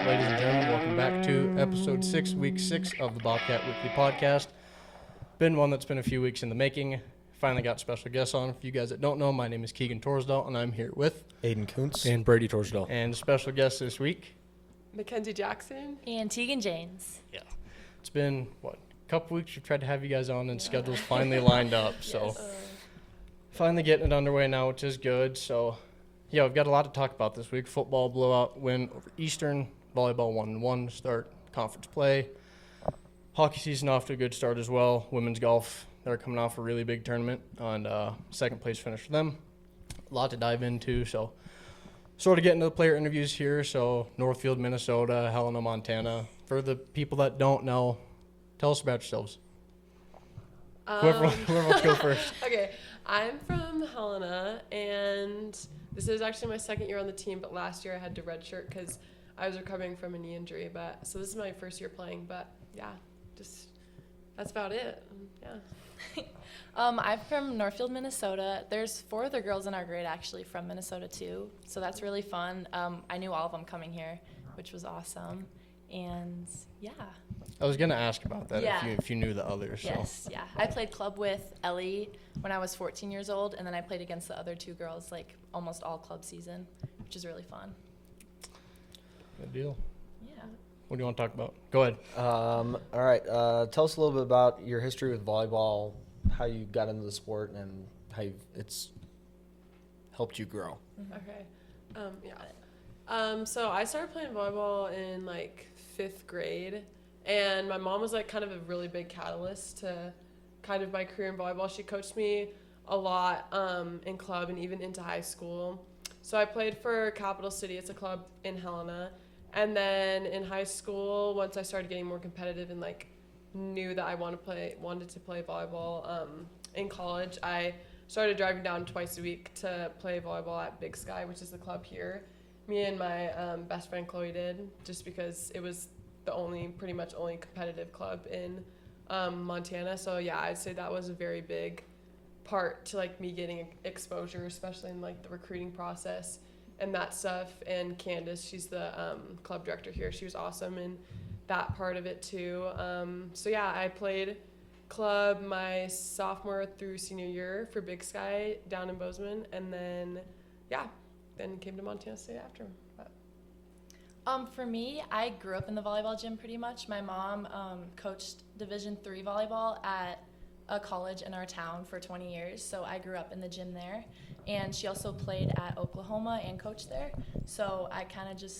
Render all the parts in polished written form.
ladies and gentlemen. Welcome back to episode 6, week 6 of the Bobcat Weekly Podcast. Been one that's been a few weeks in the making. Finally got special guests on. For you guys that don't know, my name is Keegan Torsdahl, and I'm here with Aiden Kuntz and Brady Torsdahl. And special guest this week, Makenzie Jackson and Teagan Jaynes. Yeah. It's been, a couple weeks we've tried to have you guys on, and schedules finally lined up. So finally getting it underway now, which is good. So, yeah, we've got a lot to talk about this week. Football blowout win over Eastern. Volleyball 1-1 start conference play. Hockey season off to a good start as well. Women's golf, they're coming off a really big tournament, and second place finish for them. A lot to dive into, so sort of getting to the player interviews here. So Northfield, Minnesota, Helena, Montana. For the people that don't know, tell us about yourselves. Whoever wants to go first. Okay, I'm from Helena, and this is actually my second year on the team, but last year I had to redshirt because I was recovering from a knee injury. So this is my first year playing, but yeah, just that's about it. Yeah. I'm from Northfield, Minnesota. There's 4 other girls in our grade actually from Minnesota too, so that's really fun. I knew all of them coming here, which was awesome, and yeah. I was going to ask about that Yeah. if you knew the others. Yes, So. yeah. I played club with Ellie when I was 14 years old, and then I played against the other 2 girls like almost all club season, which is really fun. Good deal. Yeah. What do you want to talk about? Go ahead. All right. Tell us a little bit about your history with volleyball, how you got into the sport, and how it's helped you grow. Okay. So I started playing volleyball in like 5th grade, and my mom was like kind of a really big catalyst to kind of my career in volleyball. She coached me a lot in club and even into high school. So I played for Capital City. It's a club in Helena. And then in high school, once I started getting more competitive and like knew that I wanted to play volleyball in college, I started driving down twice a week to play volleyball at Big Sky, which is the club here. Me and my best friend Chloe did, just because it was the pretty much only competitive club in Montana. So yeah, I'd say that was a very big part to like me getting exposure, especially in like the recruiting process and that stuff. And Candace, she's the club director here. She was awesome in that part of it too. So yeah, I played club my sophomore through senior year for Big Sky down in Bozeman, and then came to Montana State after. For me, I grew up in the volleyball gym pretty much. My mom coached Division III volleyball at a college in our town for 20 years, so I grew up in the gym there. And she also played at Oklahoma and coached there. So I kind of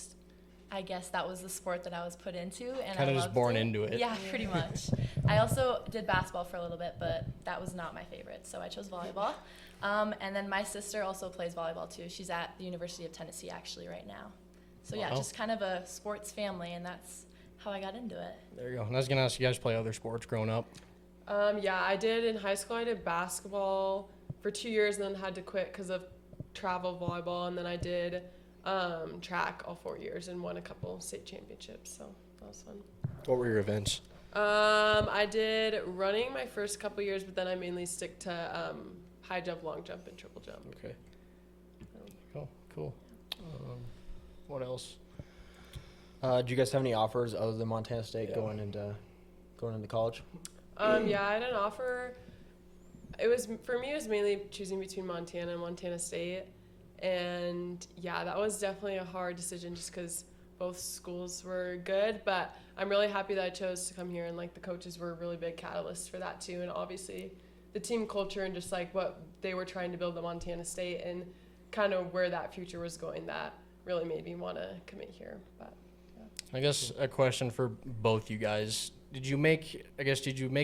I guess that was the sport that I was put into. And Kind of just born into it. Yeah, pretty much. I also did basketball for a little bit, but that was not my favorite, so I chose volleyball. And then my sister also plays volleyball too. She's at the University of Tennessee actually right now. So yeah, Wow. just kind of a sports family, and that's how I got into it. There you go. And I was going to ask you guys play other sports growing up. Yeah, I did in high school. I did basketball for 2 years and then had to quit because of travel volleyball. And then I did track all 4 years and won a couple state championships. So that was fun. What were your events? I did running my first couple years, but then I mainly stick to high jump, long jump, and triple jump. Okay. Cool. What else? Do you guys have any offers other than Montana State going into college? Yeah, I had an offer. For me, it was mainly choosing between Montana and Montana State. And yeah, that was definitely a hard decision just because both schools were good. But I'm really happy that I chose to come here, and like the coaches were a really big catalyst for that too. And obviously the team culture and just like what they were trying to build at Montana State and kind of where that future was going, that really made me want to commit here. But yeah. I guess a question for both you guys. Did you make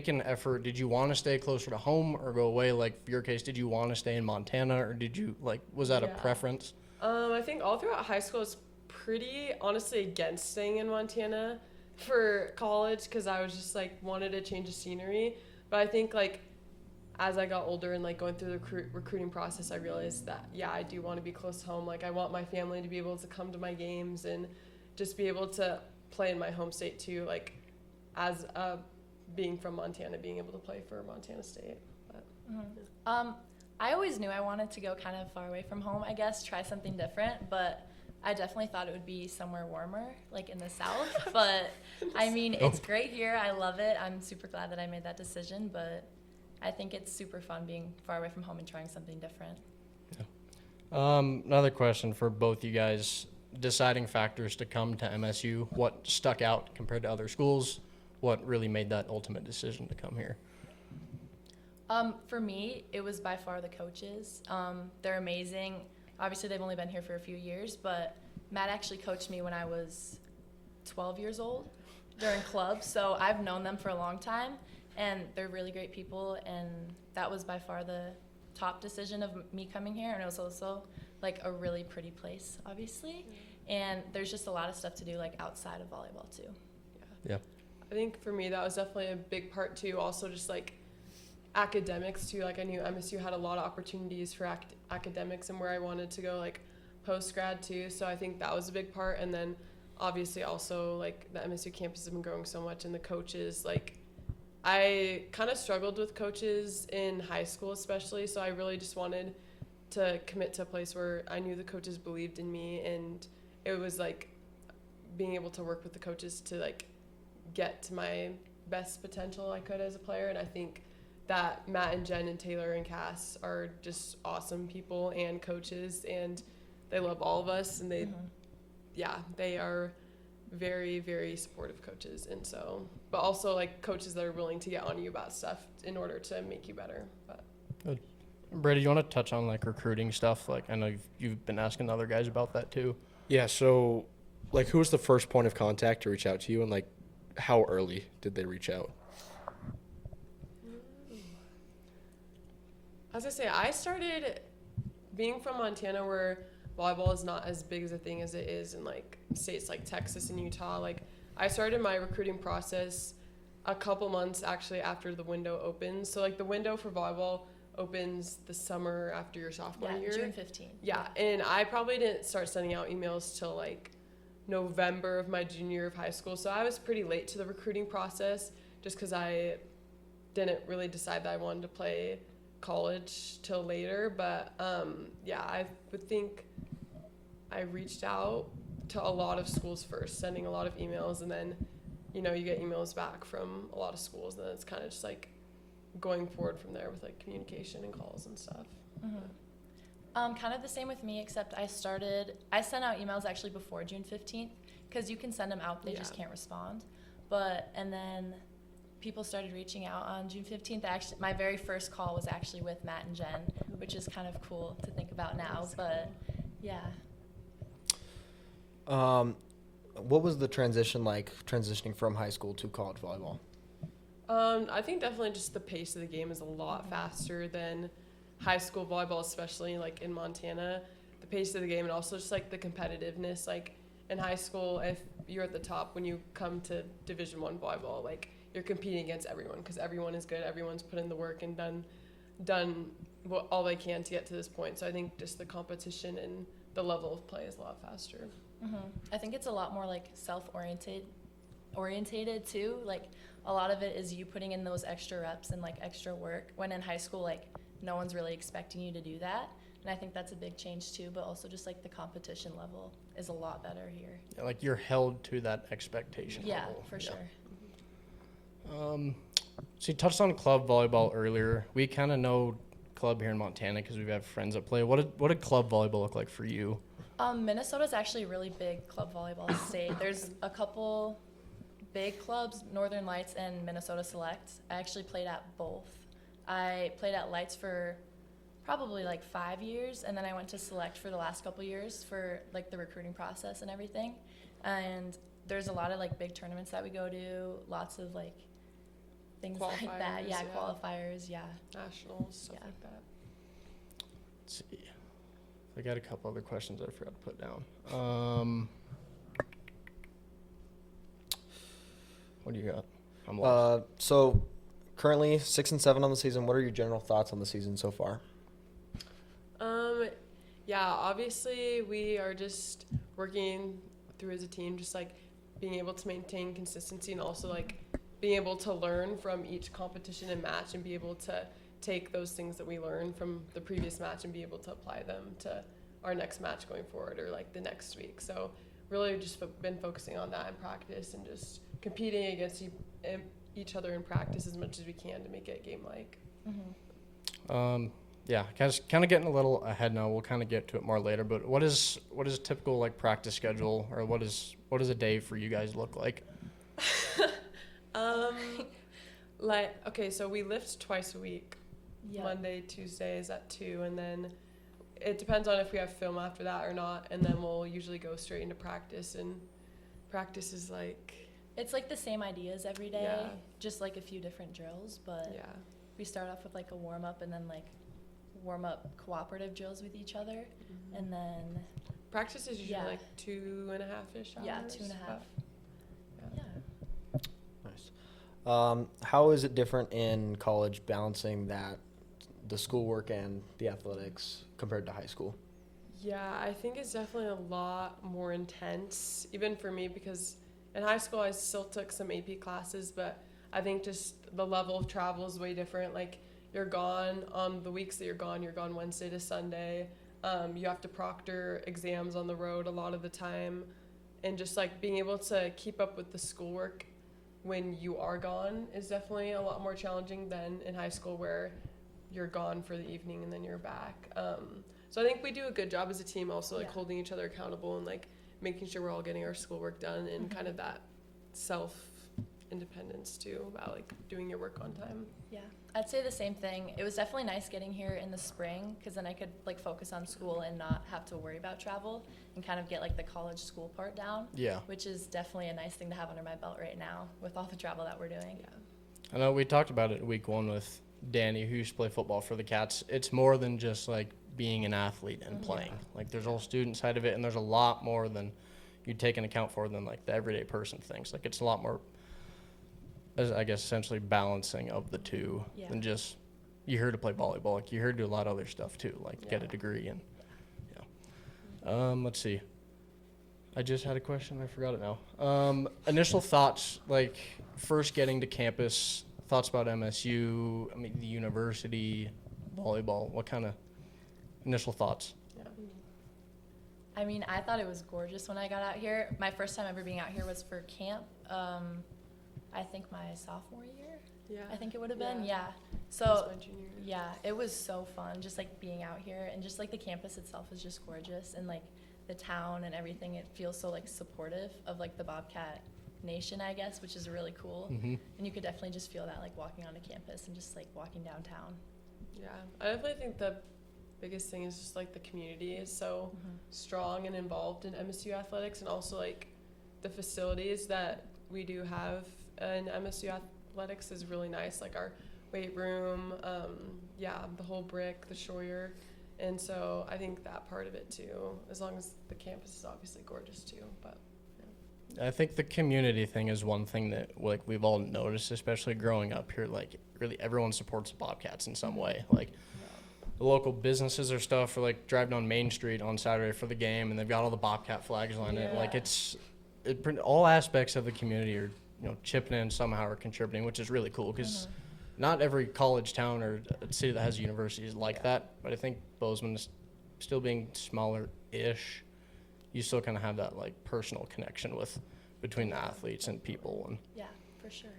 an effort? Did you want to stay closer to home or go away? Like, for your case, did you want to stay in Montana, or did you, was that a preference? I think all throughout high school, I was pretty honestly against staying in Montana for college because I was just, wanted to change the scenery. But I think, as I got older and, going through the recruiting process, I realized that, yeah, I do want to be close to home. I want my family to be able to come to my games and just be able to play in my home state, too, as being from Montana, being able to play for Montana State. But, I always knew I wanted to go kind of far away from home, I guess, try something different, but I definitely thought it would be somewhere warmer, like in the south. But I mean, it's great here. I love it. I'm super glad that I made that decision. But I think it's super fun being far away from home and trying something different. Another question for both you guys. Deciding factors to come to MSU. What stuck out compared to other schools? What really made that ultimate decision to come here? For me, it was by far the coaches. They're amazing. Obviously, they've only been here for a few years, but Matt actually coached me when I was 12 years old during club, so I've known them for a long time, and they're really great people, and that was by far the top decision of me coming here, and it was also like a really pretty place, obviously, and there's just a lot of stuff to do like outside of volleyball too. Yeah. I think for me that was definitely a big part too. Also just like academics too. Like I knew MSU had a lot of opportunities for academics and where I wanted to go like post grad too. So I think that was a big part. And then obviously also like the MSU campus has been growing so much, and the coaches, like I kind of struggled with coaches in high school especially. So I really just wanted to commit to a place where I knew the coaches believed in me, and it was like being able to work with the coaches to like get to my best potential I could as a player. And I think that Matt and Jen and Taylor and Cass are just awesome people and coaches, and they love all of us, and they they are very, very supportive coaches. And so, but also like coaches that are willing to get on you about stuff in order to make you better. But Good. Brady, you want to touch on like recruiting stuff? Like I know you've been asking other guys about that too. Yeah, so like who was the first point of contact to reach out to you, and like how early did they reach out? as I say, I started being from Montana, where volleyball is not as big as a thing as it is in like states like Texas and Utah. Like I started my recruiting process a couple months actually after the window opens. So like the window for volleyball opens the summer after your sophomore year. June 15th. Yeah, and I probably didn't start sending out emails till like November of my junior year of high school. So I was pretty late to the recruiting process just because I didn't really decide that I wanted to play college till later. But I would think I reached out to a lot of schools first, sending a lot of emails, and then you get emails back from a lot of schools, and then it's kind of just like going forward from there with like communication and calls and stuff. Kind of the same with me, except I sent out emails actually before June 15th, because you can send them out, they just can't respond. And then people started reaching out on June 15th. My very first call was actually with Matt and Jen, which is kind of cool to think about now, but yeah. What was the transition like, transitioning from high school to college volleyball? I think definitely just the pace of the game is a lot faster than high school volleyball, especially like in Montana. The pace of the game, and also just like the competitiveness. Like in high school, if you're at the top, when you come to Division I volleyball, like you're competing against everyone because everyone is good. Everyone's put in the work and done all they can to get to this point. So I think just the competition and the level of play is a lot faster. I think it's a lot more like orientated too. Like a lot of it is you putting in those extra reps and like extra work, when in high school like no one's really expecting you to do that. And I think that's a big change too, but also just like the competition level is a lot better here. Yeah, like you're held to that expectation Yeah, level. for sure. So you touched on club volleyball earlier. We kind of know club here in Montana because we've had friends that play. What did club volleyball look like for you? Minnesota's actually a really big club volleyball state. There's a couple big clubs, Northern Lights and Minnesota Select. I actually played at both. I played at Lights for probably like 5 years, and then I went to Select for the last couple years for like the recruiting process and everything. And there's a lot of like big tournaments that we go to, lots of like things like that. Yeah, qualifiers, nationals, stuff like that. Let's see. I got a couple other questions I forgot to put down. What do you got? I'm lost. So currently 6-7 on the season. What are your general thoughts on the season so far? Obviously we are just working through as a team, just like being able to maintain consistency, and also like being able to learn from each competition and match, and be able to take those things that we learn from the previous match and be able to apply them to our next match going forward or like the next week. So really just been focusing on that in practice and just competing against each other in practice as much as we can to make it game-like. Yeah, kind of getting a little ahead now. We'll kind of get to it more later. But what is a typical like practice schedule, or what does a day for you guys look like? Okay, so we lift twice a week. Yeah. Monday, Tuesdays at 2, and then it depends on if we have film after that or not. And then we'll usually go straight into practice, and practice is like It's like the same ideas every day, Yeah. just like a few different drills, but yeah. we start off with like a warm-up and then like warm-up cooperative drills with each other, and then Practice is usually Yeah. like 2.5-ish hours. yeah, 2.5. Yeah. Nice. How is it different in college balancing the schoolwork and the athletics compared to high school? Yeah, I think it's definitely a lot more intense, even for me, because in high school I still took some AP classes, but I think just the level of travel is way different. Like, you're gone on the weeks that you're gone Wednesday to Sunday. You have to proctor exams on the road a lot of the time, and just like being able to keep up with the schoolwork when you are gone is definitely a lot more challenging than in high school, where you're gone for the evening and then you're back. So I think we do a good job as a team, also like Yeah. holding each other accountable and like making sure we're all getting our schoolwork done, and kind of that self-independence too, about like doing your work on time. Yeah, I'd say the same thing. It was definitely nice getting here in the spring, because then I could like focus on school and not have to worry about travel and kind of get like the college school part down, Yeah. which is definitely a nice thing to have under my belt right now with all the travel that we're doing. Yeah. I know we talked about it in week 1 with Danny, who used to play football for the Cats. It's more than just like being an athlete and playing. Like, there's a whole student side of it, and there's a lot more than you take into account for than like the everyday person thinks. Like, it's a lot more, as I guess, essentially balancing of the two Yeah. than just you're here to play volleyball. Like, you're here to do a lot of other stuff too, like get a Yeah. degree and let's see. I just had a question. I forgot it now. Initial thoughts, like first getting to campus, thoughts about MSU, I mean, the university, volleyball. What kind of initial thoughts? Yeah. I mean, I thought it was gorgeous when I got out here. My first time ever being out here was for camp. I think my sophomore year, Yeah. I think it would have been. Yeah. That's So my junior year. yeah, it was so fun, just like being out here, and just like the campus itself is just gorgeous, and like the town and everything. It feels so like supportive of like the Bobcat Nation, I guess, which is really cool. Mm-hmm. And you could definitely just feel that like walking onto campus and just like walking downtown. Yeah, I definitely think the biggest thing is just like the community is so strong and involved in MSU athletics, and also like the facilities that we do have in MSU athletics is really nice. Like our weight room, the whole brick, the Shoyer, and so I think that part of it too. As long as the campus is obviously gorgeous too, but. I think the community thing is one thing that like we've all noticed, especially growing up here. Like, really, everyone supports the Bobcats in some way. Like, the local businesses or stuff, or like drive down Main Street on Saturday for the game, and they've got all the Bobcat flags on it. Like, all aspects of the community are, chipping in somehow or contributing, which is really cool, because not every college town or city that has a university is like that. But I think Bozeman is still being smaller-ish. You still kind of have that like personal connection between the athletes and people. And Yeah, for sure.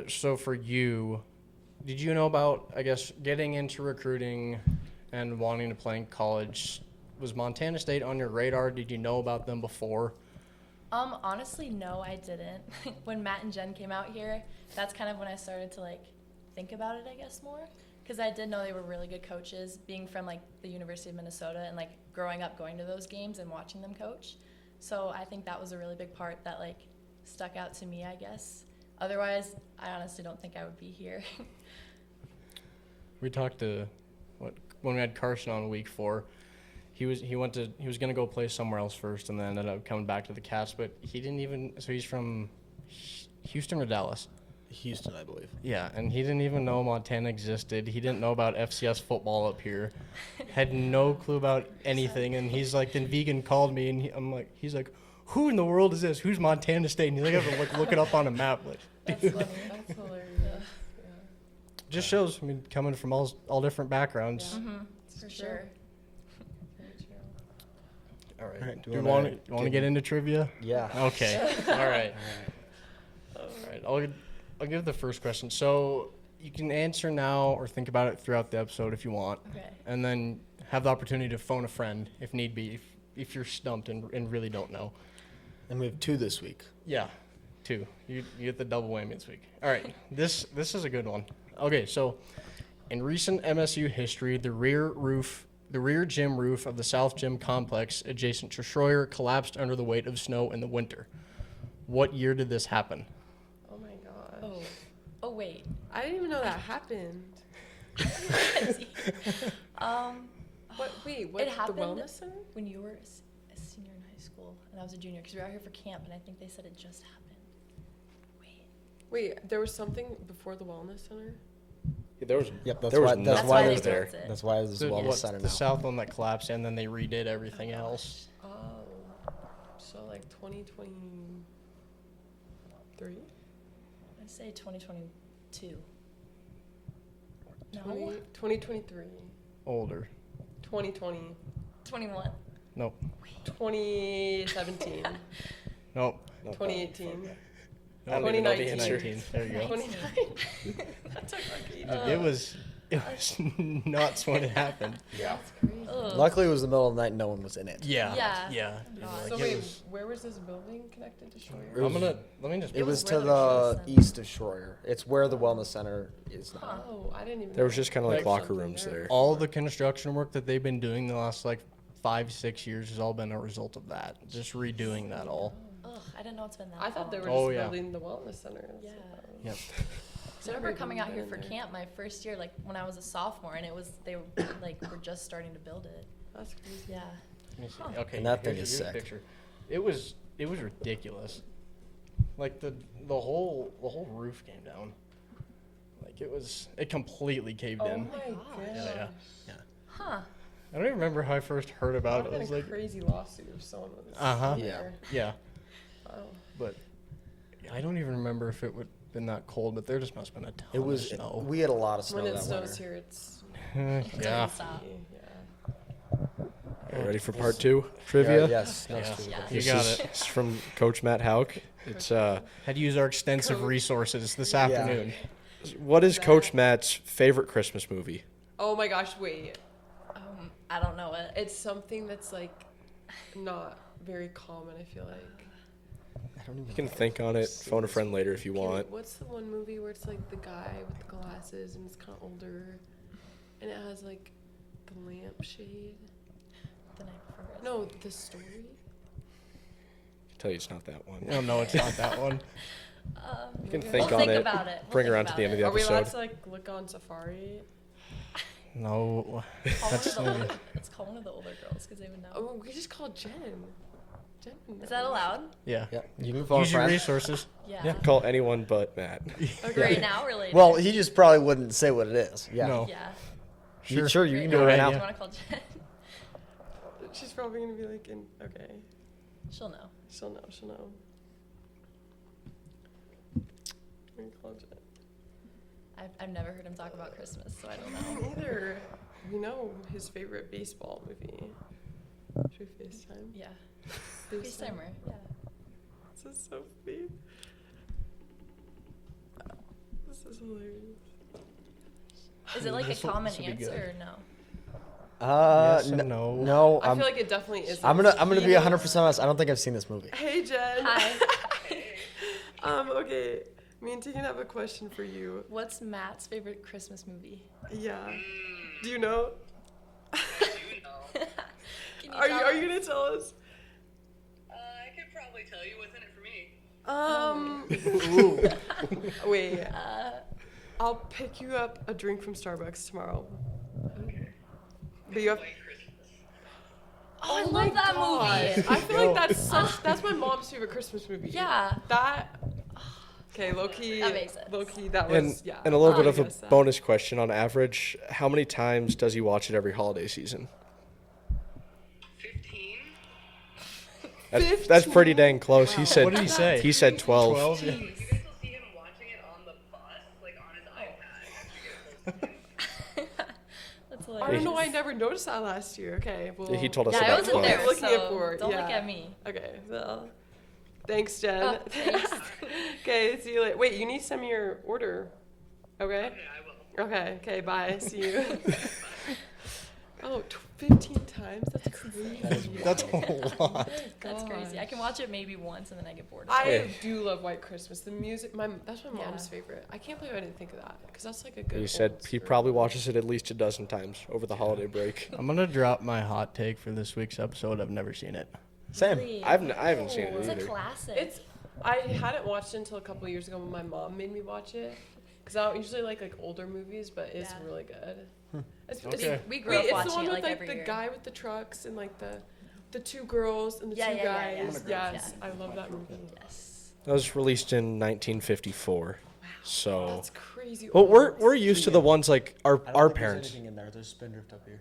so for you, did you know about, I guess, getting into recruiting and wanting to play in college? Was Montana State on your radar? Did you know about them before? Honestly, no, I didn't. When Matt and Jen came out here, that's kind of when I started to like think about it, I guess, more. Because I did know they were really good coaches, being from like the University of Minnesota and like growing up going to those games and watching them coach. So I think that was a really big part that like stuck out to me, I guess. Otherwise, I honestly don't think I would be here. We talked to when we had Carson on week 4. He was gonna go play somewhere else first, and then ended up coming back to the Cats. But he didn't even. So he's from Houston or Dallas. Houston, I believe. Yeah, and he didn't even know Montana existed. He didn't know about FCS football up here. Had no clue about anything. And he's like, then Vegan called me, and he's like, who in the world is this? Who's Montana State? And he's like, I have to look it up on a map. Like, That's funny. That's hilarious. just shows. I mean, coming from all different backgrounds. Yeah. Mm-hmm. For true. sure. Very true. All right. All right, Do you want to get into trivia? Yeah. Okay. All right. All right. I'll give the first question. So you can answer now or think about it throughout the episode if you want, Okay. and then have the opportunity to phone a friend if need be, if you're stumped and really don't know. And we have 2 this week. Yeah, 2. You get the double whammy this week. All right. This is a good one. Okay, so in recent MSU history, the rear gym roof of the South Gym complex adjacent to Schroyer collapsed under the weight of snow in the winter. What year did this happen? Oh my gosh. Oh. Oh wait. I didn't even know that happened. What? Wait, what? It happened The wellness center? when you were a senior in high school and I was a junior because we were out here for camp and I think they said it just happened. Wait, there was something before the wellness center? Yeah, there was. Yep, that's there was why. nothing That's why they there's there. built it. That's why there's The, wellness center the now. south one that collapsed, and then they redid everything else. Oh, so like 2023? I'd say 2022. No. 2023. Older. 2020. 21. Nope. 2017. Nope. 2018. I don't even know the 2019. answer. 19. There you go. 29. That took like 8 Dude, it was nuts when it happened. Yeah. That's crazy. Ugh. Luckily, it was the middle of the night. No one was in it. Yeah. Yeah. Yeah. God. Like, So it wait, was- where was this building connected to It Schroyer? was- let me just. It was was to where the the wellness center- east of Schroyer. It's where the wellness center is now. Oh, I didn't even There know was just kind of like there locker something rooms there. all the construction work that they've been doing the last like 5-6 years has all been a result of that. Just redoing that all. Ugh, I didn't know it's been that I thought they were Oh, just yeah. building the wellness center. and Yeah. stuff. Yep. So I remember coming out here been for there. camp my first year, like when I was a sophomore, and they were like were just starting to build it. That's crazy. Yeah. Let me see. Huh. Okay. And that thing here's is a sick. picture. It was ridiculous. Like the whole roof came down. Like it completely caved Oh in. my gosh. gosh. Yeah. Huh. I don't even remember how I first heard That about would it. have It was been a like, crazy lawsuit if someone was Uh-huh. there. yeah, Wow. but I don't even remember if it would been that cold, but there just must have been a ton It was. of snow. We had a lot of snow When it that snows winter. here, it's yeah. Doesn't stop. yeah. Are you ready for part 2 trivia? Yeah, yes. Yeah. Next week. Yeah. You This got is it. it's from Coach Matt Hauk. It's Had to use our extensive Coach. resources this Yeah. afternoon. what is Coach Matt's favorite Christmas movie? Oh my gosh, wait. I don't know it. It's something that's like not very common, I feel like. I don't even You can know. think on it. Phone a friend later if you want. What's the one movie where it's like the guy with the glasses and it's kind of older and it has like the lampshade? The night before Christmas. No, the story? I can tell you it's not that one. No, it's not that one. You can We'll think We'll on think it. about it. We'll Bring think around to about the end of the Are we allowed episode. to like look on Safari? No. It's called one of the older girls because they would know. Oh, we just called Jen. Jen would Is know. that allowed? Yeah. Yeah, you can phone a Use your friend. resources. Yeah. Call anyone but Matt. Okay. Right now or later? Well, he just probably wouldn't say what it is. Yeah. No. Yeah. Sure, you Right can do it now. right Yeah. now. Do you want to call Jen? She's probably gonna be like, okay, She'll know. she'll know. We can call Jen. I've never heard him talk about Christmas, so I don't know. Me neither. We know his favorite baseball movie. Should we FaceTime? Yeah. FaceTimer. Yeah. This is so funny. This is hilarious. Is it like a This'll- common this'll be answer good. or no? Yes and n- no. No, I feel like it definitely is. I'm gonna be 100% honest. I don't think I've seen this movie. Hey Jen. Hi. Okay. Me and Tegan have a question for you. What's Matt's favorite Christmas movie? Yeah. Do you know? Can Are tell you us? gonna tell us? I could probably tell you what's in it for me. Wait. I'll pick you up a drink from Starbucks tomorrow. But you have. White Christmas. Oh, I my love that gosh. movie. I feel like that's my mom's favorite Christmas movie. Yeah. That. Okay, low key. That makes sense. Low key, that was And, yeah. and a little I bit of a guess that. bonus question on average. How many times does he watch it every holiday season? 15? That's pretty dang close. He said. What did he say? He said 12. 12. Yeah. You guys will see him watching it on the bus, like on his iPad. I don't know why I never noticed that last year. Okay, well. He told us Yeah, I about wasn't 12. there, Looking so at for, don't look yeah. at me. Okay, well, thanks, Jen. Oh, thanks. Okay, see you later. Wait, you need to send me your order. Okay? Okay, I will. Okay, bye. See you. Oh, 15 times? That's crazy. That's a lot. That's crazy. I can watch it maybe once and then I get bored. I do love White Christmas. The music, that's my mom's Yeah. favorite. I can't believe I didn't think of that because that's like a good. He said old he school- probably watches it at least a dozen times over the holiday break. I'm gonna drop my hot take for this week's episode. I've never seen it. Same. Really? I haven't seen it It's a either. classic. It's. I hadn't watched it until a couple of years ago when my mom made me watch it. Because I don't usually like older movies, but it's Yeah. really good. It's, Okay. We grew Wait, up it's watching the one it with like like every the year. guy with the trucks and like the two girls and the Yeah, two yeah, yeah, guys. yeah. Yes, I love that movie. Yes. That was released in 1954. So, That's crazy. well, old. we're used to the ones like our I don't our think there's parents. anything in there. There's Spindrift up here.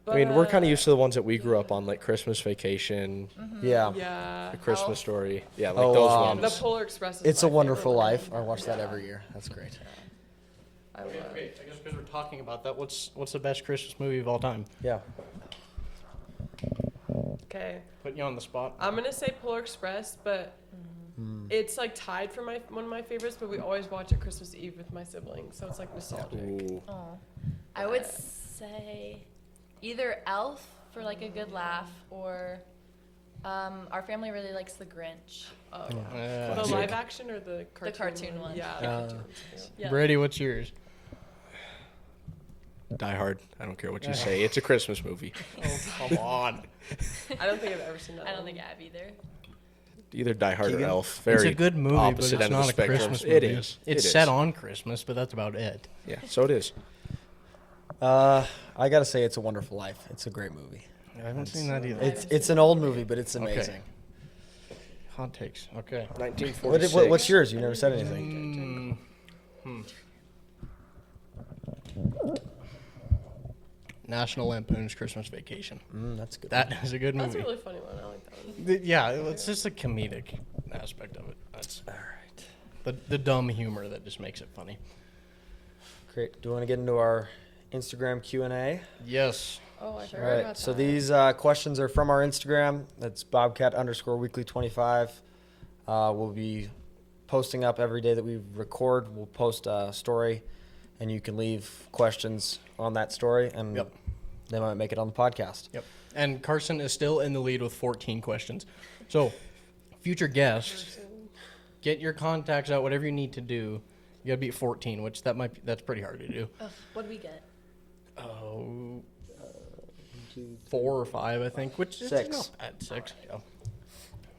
I mean, we're kind But, of used to the ones that we grew up on, like Christmas Vacation, Yeah. Yeah. The Christmas Elf. Story. Yeah, like Oh, those um, The ones. Polar Express. Is It's my a Wonderful favorite one. Life. I watch that every year. That's great. I love it. I guess because we're talking about that, what's the best Christmas movie of all time? Yeah. Okay, Putting you on the spot. I'm gonna say Polar Express, but it's like tied for one of my favorites. But we always watch it Christmas Eve with my siblings, so it's like nostalgic. Ooh. Oh. I would say either Elf for like a good laugh or our family really likes The Grinch. Oh, Yeah. yeah. The Classic. live action or the cartoon? cartoon one. Yeah. the Uh, cartoon one. Yeah. Brady, what's yours? Die Hard. I don't care what you say. It's a Christmas movie. Oh, come on. I don't think I've ever seen that. I don't one. think I have either. Either Die Hard Keegan? or Elf. It's Very a good movie, but opposite it's end of not the a spectrum. Christmas movie. It is. It's It set is. on Christmas, but that's about it. Yeah, so it is. I gotta say, It's a Wonderful Life. It's a great movie. I haven't seen that either. It's an old movie, but it's Okay. amazing. Hot takes. Okay. 1946. What's yours? You never said anything. National Lampoon's Christmas Vacation. That's good. That is a good That's movie. a really funny one. I like that one. Yeah, it's just a comedic aspect of it. That's All right. the dumb humor that just makes it funny. Great. Do you want to get into our Instagram Q&A? Yes. Oh, I All forgot right. about So that. these questions are from our Instagram. That's Bobcat_weekly25. We'll be posting up every day that we record. We'll post a story, and you can leave questions on that story, and Yep. they might make it on the podcast. Yep. And Carson is still in the lead with 14 questions. So, future guests, get your contacts out. Whatever you need to do, you gotta beat 14, which that's pretty hard to do. What do we get? Oh, 4 or 5, I think. Which is Six. not bad. 6. Yeah.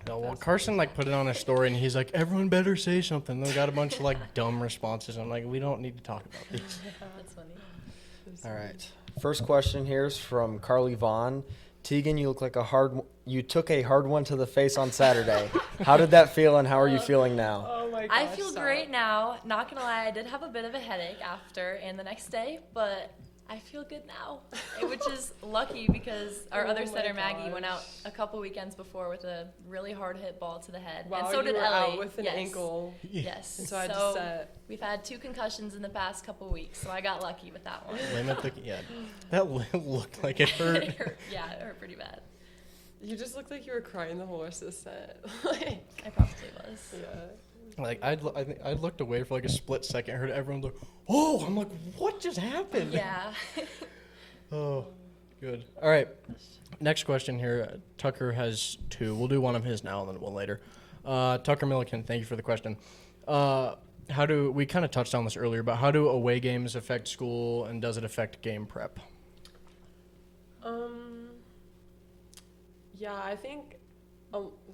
No, well, Carson put it on his story, and he's like, "Everyone better say something." They got a bunch of dumb responses. I'm like, "We don't need to talk about these." That's funny. All right. First question here is from Carly Vaughn. Teagan, you took a hard one to the face on Saturday. How did that feel, and how are you feeling now? Oh my gosh. I feel stop. great now. Not gonna lie, I did have a bit of a headache after and the next day, but I feel good now, which is lucky because our Oh other my setter Maggie went out gosh. a couple weekends before with a really hard hit ball to the head, Wow, and so you did were Ellie. out with an yes. ankle. Yes. And so I had to set. We've had 2 concussions in the past couple weeks, so I got lucky with that one. That looked like it hurt. It hurt, yeah, it hurt pretty bad. You just looked like you were crying the whole rest of the set. Like, I probably was. yeah. I looked away for a split second. I heard everyone go, "Oh!" I'm like, "What just happened?" Yeah. Oh, good. All right. Next question here. Tucker has 2. We'll do one of his now and then one later. Tucker Milliken, thank you for the question. We kind of touched on this earlier, but how do away games affect school, and does it affect game prep? Yeah, I think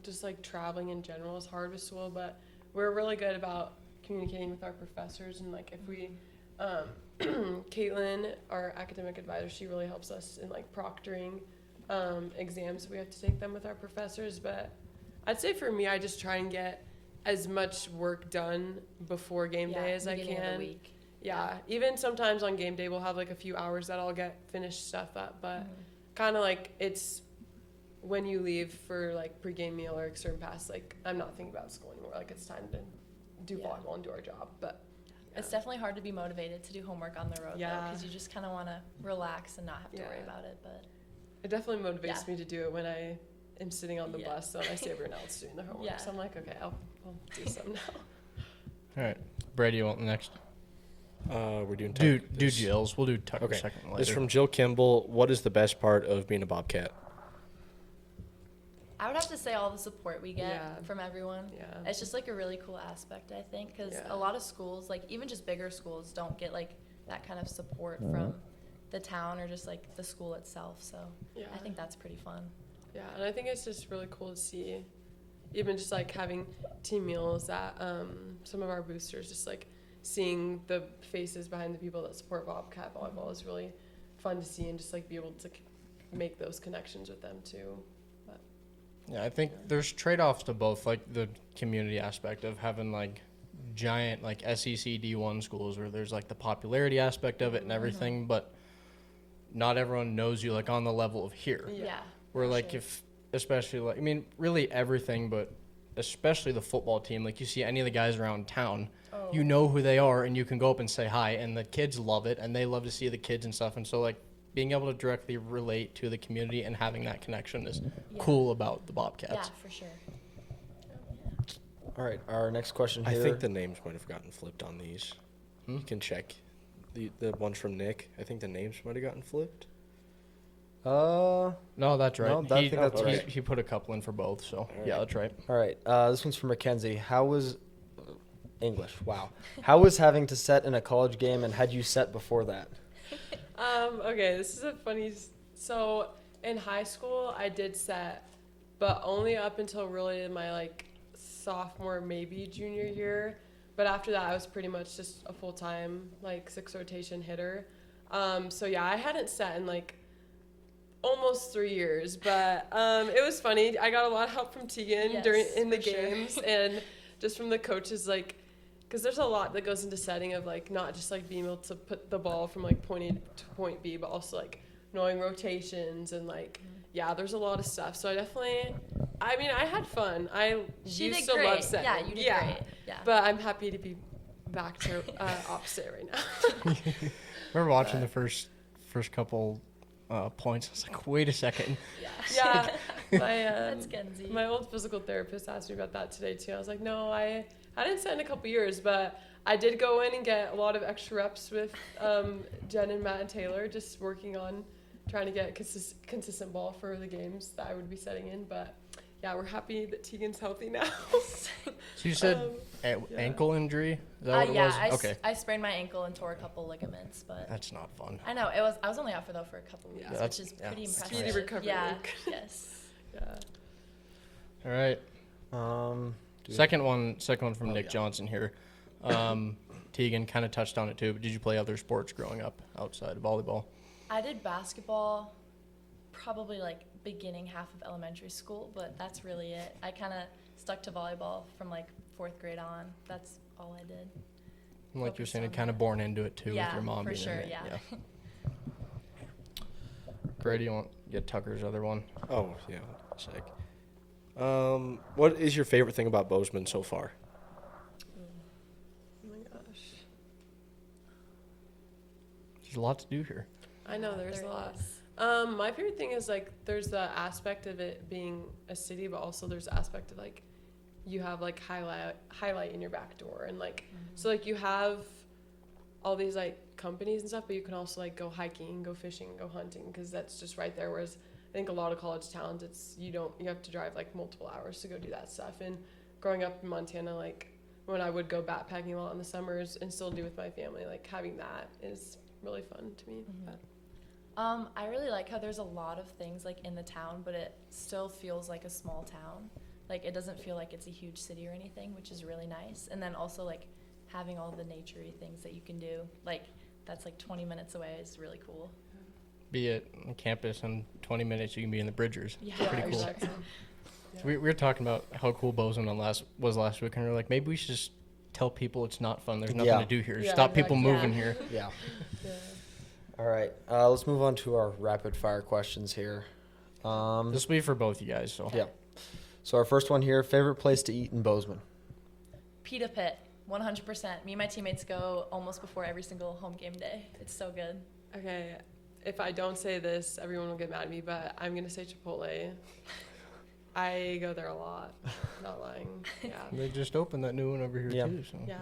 just traveling in general is hard with school, but we're really good about communicating with our professors, and if we Caitlin, our academic advisor, she really helps us in proctoring exams. We have to take them with our professors, but I'd say for me, I just try and get as much work done before game day as I beginning of the can. week. Yeah, even sometimes on game day we'll have a few hours that I'll get finished stuff up, but kind of it's when you leave for pregame meal or extern pass, I'm not thinking about school anymore. It's time to do volleyball and do our job, but It's definitely hard to be motivated to do homework on the road, though, Yeah. because you just kind of want to relax and not have to worry Yeah. about it. But It definitely motivates Yeah. me to do it when I am sitting on the Yeah. bus and I see everyone else doing their homework. Yeah. So I'm like, okay, I'll do some now. All right, Brady, you want the next? We're doing Do this. Jill's. We'll do Tucker Okay. second later. This is from Jill Kimball. What is the best part of being a Bobcat? I would have to say all the support we get Yeah. from everyone. Yeah. It's just like a really cool aspect, I think, because Yeah. a lot of schools, like even just bigger schools, don't get like that kind of support from the town or just like the school itself. So Yeah. I think that's pretty fun. Yeah, and I think it's just really cool to see, even just like having team meals at some of our boosters, just like seeing the faces behind the people that support Bobcat volleyball is really fun to see, and just like be able to make those connections with them too. But Yeah, I think there's trade-offs to both, like the community aspect of having like giant like SEC D1 schools where there's like the popularity aspect of it and everything, but not everyone knows you like on the level of here. Yeah. Where for like sure. if especially like I mean really everything, but especially the football team, like you see any of the guys around town, you know who they are and you can go up and say hi, and the kids love it and they love to see the kids and stuff, and so like being able to directly relate to the community and having that connection is Yeah. cool about the Yeah, Bobcats. for sure. All right, our next question I here. think the names might have gotten flipped on these. You can check. The ones from Nick, I think the names might have gotten flipped. No, that's right. No, I think that's he, right. he put a couple in for both, so yeah, right. that's right. All right, this one's from Makenzie. How was English? Wow. How was having to set in a college game, and had you set before that? okay, this is a funny. So in high school, I did set, but only up until really my like sophomore, maybe junior year. But after that, I was pretty much just a full time like 6 rotation hitter. So yeah, I hadn't set in like almost 3 years, but it was funny. I got a lot of help from Teagan Yes, in the for sure. games and just from the coaches, like, because there's a lot that goes into setting of like not just like being able to put the ball from like point A to point B, but also like knowing rotations and like there's a lot of stuff. So I mean, I had fun. She used did to great. love setting. Yeah, you did great. Yeah. But I'm happy to be back to opposite right now. We're watching the first couple points. I was like, wait a second. Yeah, my That's Kenzie. my old physical therapist asked me about that today too. I was like, no, I didn't set in a couple years, but I did go in and get a lot of extra reps with Jen and Matt and Taylor, just working on trying to get consistent ball for the games that I would be setting in. But yeah, we're happy that Teagan's healthy now. So you said ankle injury? Is that what it yeah, was? Okay. I sprained my ankle and tore a couple ligaments, but That's not fun. I know I was only out for a couple weeks, Yeah. which is pretty impressive. Speedy recovery. Yeah. Yes. Yeah. All right. Do- Second one from Nick yeah. Johnson here. Teagan kind of touched on it too, but did you play other sports growing up outside of volleyball? I did basketball probably like beginning half of elementary school, but that's really it. I kind of stuck to volleyball from like 4th grade on. That's all I did. And like you're Focused saying, on kind of that. born into it too Yeah, with your mom for being sure, in it. yeah. Brady, you want to get Tucker's other one? Oh, yeah. Sick. What is your favorite thing about Bozeman so far? Oh my gosh. There's a lot to do here. I know there's There a lot. is. My favorite thing is like there's the aspect of it being a city, but also there's the aspect of like you have like highlight in your back door, and like so like you have all these like companies and stuff, but you can also like go hiking, go fishing, go hunting, because that's just right there. Whereas I think a lot of college towns, it's you have to drive like multiple hours to go do that stuff. And growing up in Montana, like when I would go backpacking a lot in the summers and still do with my family, like having that is really fun to me. But I really like how there's a lot of things like in the town, but it still feels like a small town. Like it doesn't feel like it's a huge city or anything, which is really nice. And then also like having all the nature-y things that you can do, like that's like 20 minutes away is really cool. Be it on campus in 20 minutes, you can be in the Bridgers. Yeah, Pretty cool. exactly. So we were talking about how cool Bozeman was last week, and we are like, maybe we should just tell people it's not fun. There's nothing Yeah. to do here. Yeah, Stop people exactly. moving Yeah. here. Yeah. Yeah. All right. Let's move on to our rapid fire questions here. This will be for both you guys. So Yeah. So our first one here: favorite place to eat in Bozeman. Pita Pit. 100%. Me and my teammates go almost before every single home game day. It's so good. Okay, if I don't say this, everyone will get mad at me, but I'm going to say Chipotle. I go there a lot. Not lying. Yeah. They just opened that new one over here Yeah. too. So. Yeah.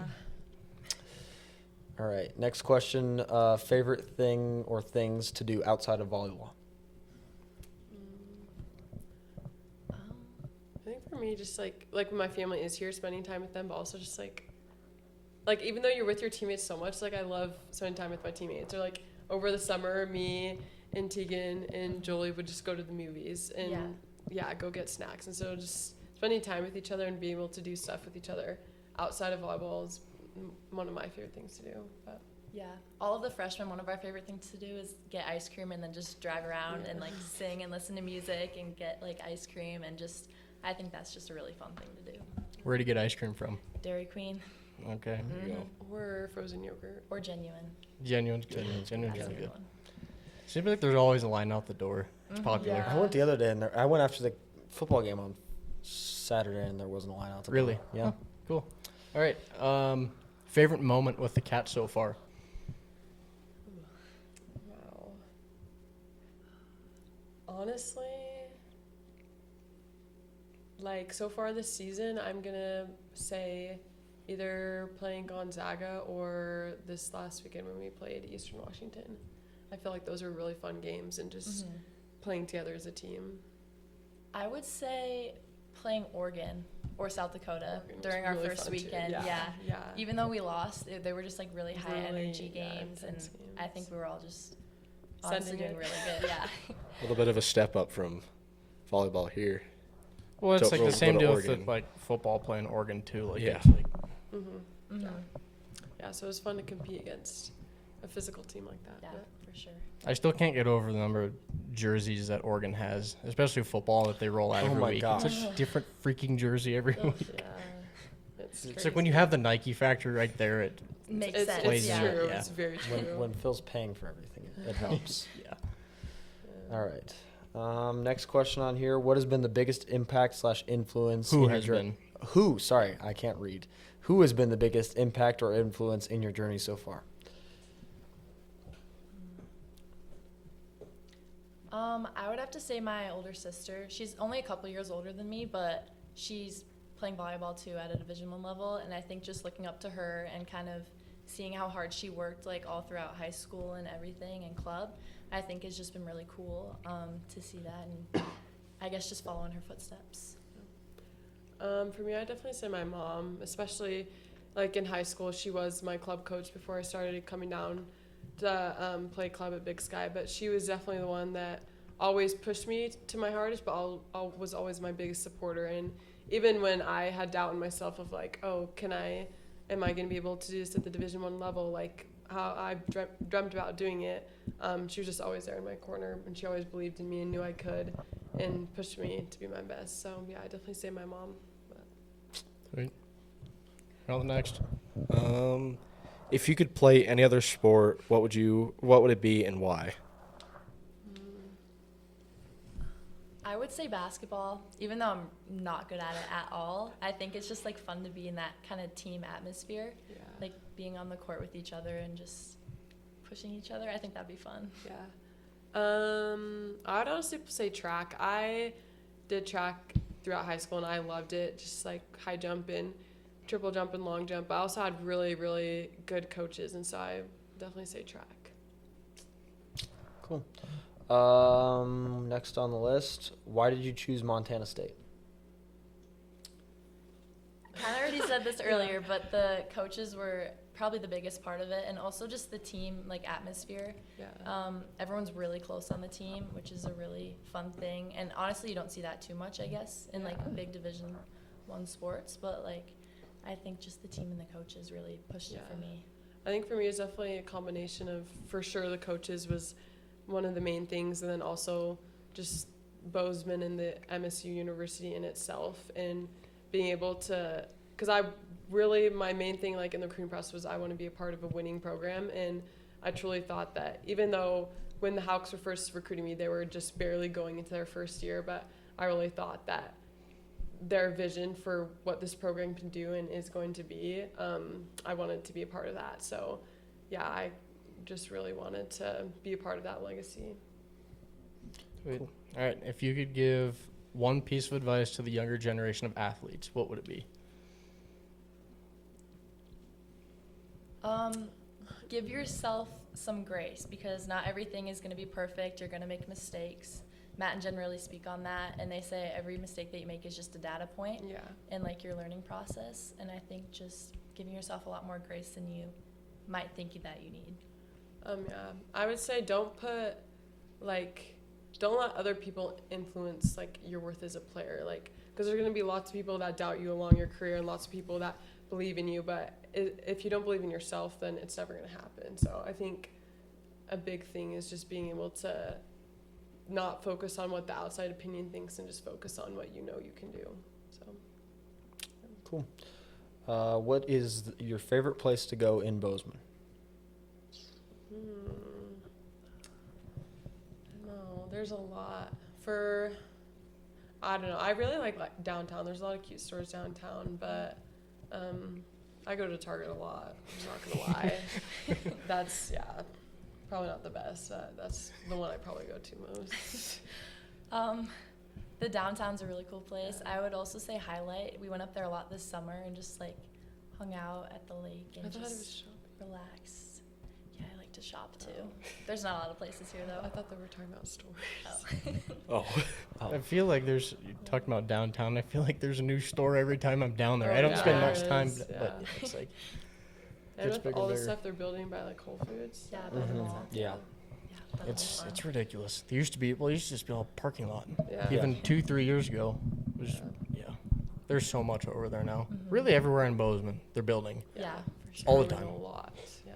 All right. Next question. Favorite thing or things to do outside of volleyball? I think for me, just like when my family is here, spending time with them, but also just like even though you're with your teammates so much, like I love spending time with my teammates. Or like over the summer, me and Teagan and Jolie would just go to the movies and go get snacks. And so just spending time with each other and being able to do stuff with each other outside of volleyball is one of my favorite things to do. But Yeah, all of the freshmen, one of our favorite things to do is get ice cream and then just drive around and like sing and listen to music and get like ice cream and just, I think that's just a really fun thing to do. Where do you get ice cream from? Dairy Queen Okay. There you go. or frozen yogurt. or Genuine. Genuine's good. Genuine's That's a really good good. one. Seems like there's always a line out the door. It's popular. Yeah. I went the other day, and I went after the football game on Saturday, and there wasn't a line out the Really? door. Yeah. Huh. Cool. All right. Favorite moment with the Cats so far? Wow. Honestly, like so far this season, I'm gonna say either playing Gonzaga or this last weekend when we played Eastern Washington. I feel like those were really fun games and just playing together as a team. I would say playing Oregon or South Dakota Oregon was during our really first fun too. weekend. Yeah. Even though we lost, they were just like really high Really, energy games, and intense I games. think we were all just honestly Sending doing it. really good. Yeah. A little bit of a step up from volleyball here. Well, it's So like we'll the same go to deal with Oregon. like football playing Oregon too. Like Yeah. it's like Mm-hmm. Yeah, so it was fun to compete against a physical team like that. Yeah, but- for sure. I still can't get over the number of jerseys that Oregon has, especially football that they roll out Oh every my week. gosh. It's a different freaking jersey every Oh, week. yeah. It's It's like when you have the Nike factory right there. It Makes it's, sense. plays it's in yeah. it, true. yeah. It's very true. When Phil's paying for everything, it helps. yeah. All right. Next question on here. What has been the biggest impact / influence? Who in your has been? Who? Sorry, I can't read. Who has been the biggest impact or influence in your journey so far? I would have to say my older sister. She's only a couple years older than me, but she's playing volleyball too at a Division I level, and I think just looking up to her and kind of seeing how hard she worked like all throughout high school and everything and club, I think it's just been really cool to see that, and I guess just follow in her footsteps. For me, I definitely say my mom, especially like in high school. She was my club coach before I started coming down to play club at Big Sky. But she was definitely the one that always pushed me to my hardest, but was always my biggest supporter. And even when I had doubt in myself of like, oh, am I going to be able to do this at the Division I level? Like how I dreamt about doing it. She was just always there in my corner, and she always believed in me and knew I could, and pushed me to be my best. So yeah, I definitely say my mom. Sweet. On the next. If you could play any other sport, what would it be and why? I would say basketball, even though I'm not good at it at all. I think it's just like fun to be in that kind of team atmosphere, Yeah. like being on the court with each other and just pushing each other. I think that'd be fun. Yeah. I would honestly say track. I did track throughout high school and I loved it. Just like high jump and triple jump and long jump. I also had really, really good coaches, and so I definitely say track. Cool. Next on the list, why did you choose Montana State? I kind of already said this earlier, but the coaches were probably the biggest part of it, and also just the team like atmosphere. Yeah. Everyone's really close on the team, which is a really fun thing. And honestly, you don't see that too much, I guess, in like big Division I sports. But like, I think just the team and the coaches really pushed it for me. I think for me, it's definitely a combination of, for sure, the coaches was one of the main things, and then also just Bozeman and the MSU University in itself, and being able to, because my main thing like in the recruiting process was I want to be a part of a winning program, and I truly thought that even though when the Hawks were first recruiting me, they were just barely going into their first year, but I really thought that their vision for what this program can do and is going to be, I wanted to be a part of that. So, yeah, I just really wanted to be a part of that legacy. Sweet. All right, if you could give one piece of advice to the younger generation of athletes, what would it be? Give yourself some grace, because not everything is going to be perfect. You're going to make mistakes. Matt and Jen really speak on that, and they say every mistake that you make is just a data point in like your learning process. And I think just giving yourself a lot more grace than you might think that you need. Yeah, I would say don't let other people influence like your worth as a player, like, because there's going to be lots of people that doubt you along your career and lots of people that believe in you, but if you don't believe in yourself, then it's never going to happen. So I think a big thing is just being able to not focus on what the outside opinion thinks and just focus on what you know you can do. So Cool. What is your favorite place to go in Bozeman? No, there's a lot. I don't know. I really like downtown. There's a lot of cute stores downtown, but I go to Target a lot. I'm not gonna lie. That's probably not the best. That's the one I probably go to most. The downtown's a really cool place. I would also say Highlight. We went up there a lot this summer and just like hung out at the lake and just relaxed. Yeah, I like to shop too. There's not a lot of places here though. I thought they were talking about stores. Oh. Oh. I feel like you're talking about downtown. I feel like there's a new store every time I'm down there. Oh, I don't yeah, spend there much time, is, but yeah. it's like And gets with bigger all and the bigger. stuff they're building by like Whole Foods. Yeah, Yeah. it's ridiculous. There used to be, it used to just be all parking lot. Yeah. Even 2-3 years ago, it was There's so much over there now. Really, everywhere in Bozeman, they're building. Yeah, for sure. All the Growing time. A lot. Yeah.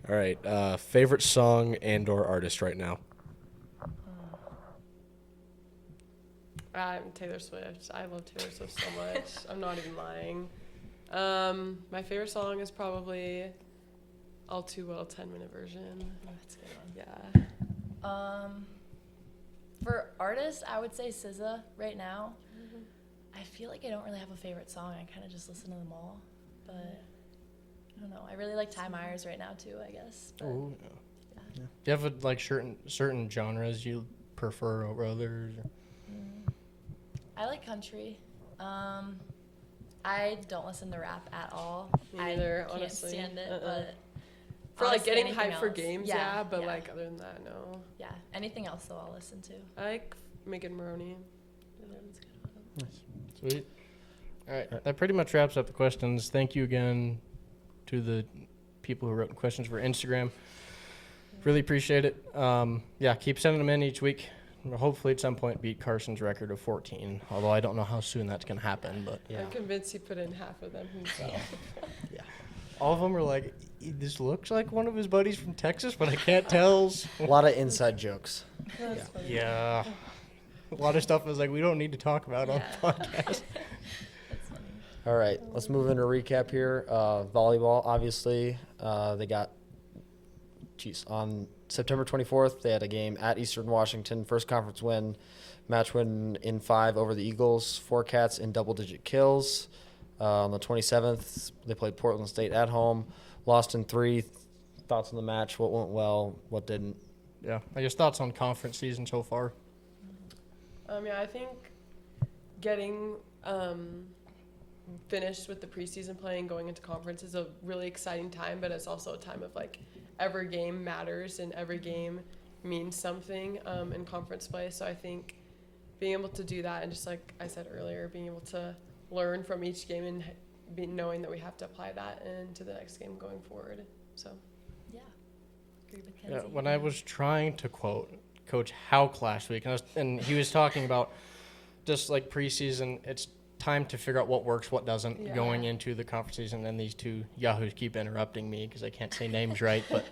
All right. Favorite song and/or artist right now? Taylor Swift. I love Taylor Swift so much. I'm not even lying. My favorite song is probably All Too Well 10-minute version. Oh, that's a good one. Yeah. For artists, I would say SZA right now. I feel like I don't really have a favorite song. I kind of just listen to them all. But I don't know. I really like Ty Myers right now too, I guess. But, Oh, yeah. do you have like certain genres you prefer over others? I like country. I don't listen to rap at all. Me neither, I can't honestly. stand it, but For like honestly, getting anything hyped for else. games, but like other than that, no. Yeah, anything else though I'll listen to. I like Megan Maroney. Sweet. All right. That pretty much wraps up the questions. Thank you again to the people who wrote questions for Instagram. Really appreciate it. Keep sending them in each week. We'll hopefully at some point beat Carson's record of 14, although I don't know how soon that's going to happen. But Yeah. I'm convinced he put in half of them himself. all of them are like, this looks like one of his buddies from Texas, but I can't tell. A lot of inside jokes. That's funny. Yeah. A lot of stuff is like, we don't need to talk about on the podcast. That's funny. All right, let's move into a recap here. Volleyball, obviously, they got, on September 24th, they had a game at Eastern Washington, first conference win, match win in 5 over the Eagles, 4 Cats in double-digit kills. On the 27th, they played Portland State at home, lost in 3. Thoughts on the match? What went well? What didn't? Yeah. I guess thoughts on conference season so far? I think getting finished with the preseason play and going into conference is a really exciting time, but it's also a time of like every game matters and every game means something in conference play. So I think being able to do that and just like I said earlier, being able to learn from each game and knowing that we have to apply that into the next game going forward. So Yeah. Agree with Yeah, Kenzie. when I was trying to quote Coach Hauk last week, and he was talking about just like preseason, it's time to figure out what works, what doesn't going into the conference season. And these two yahoos keep interrupting me because I can't say names right. But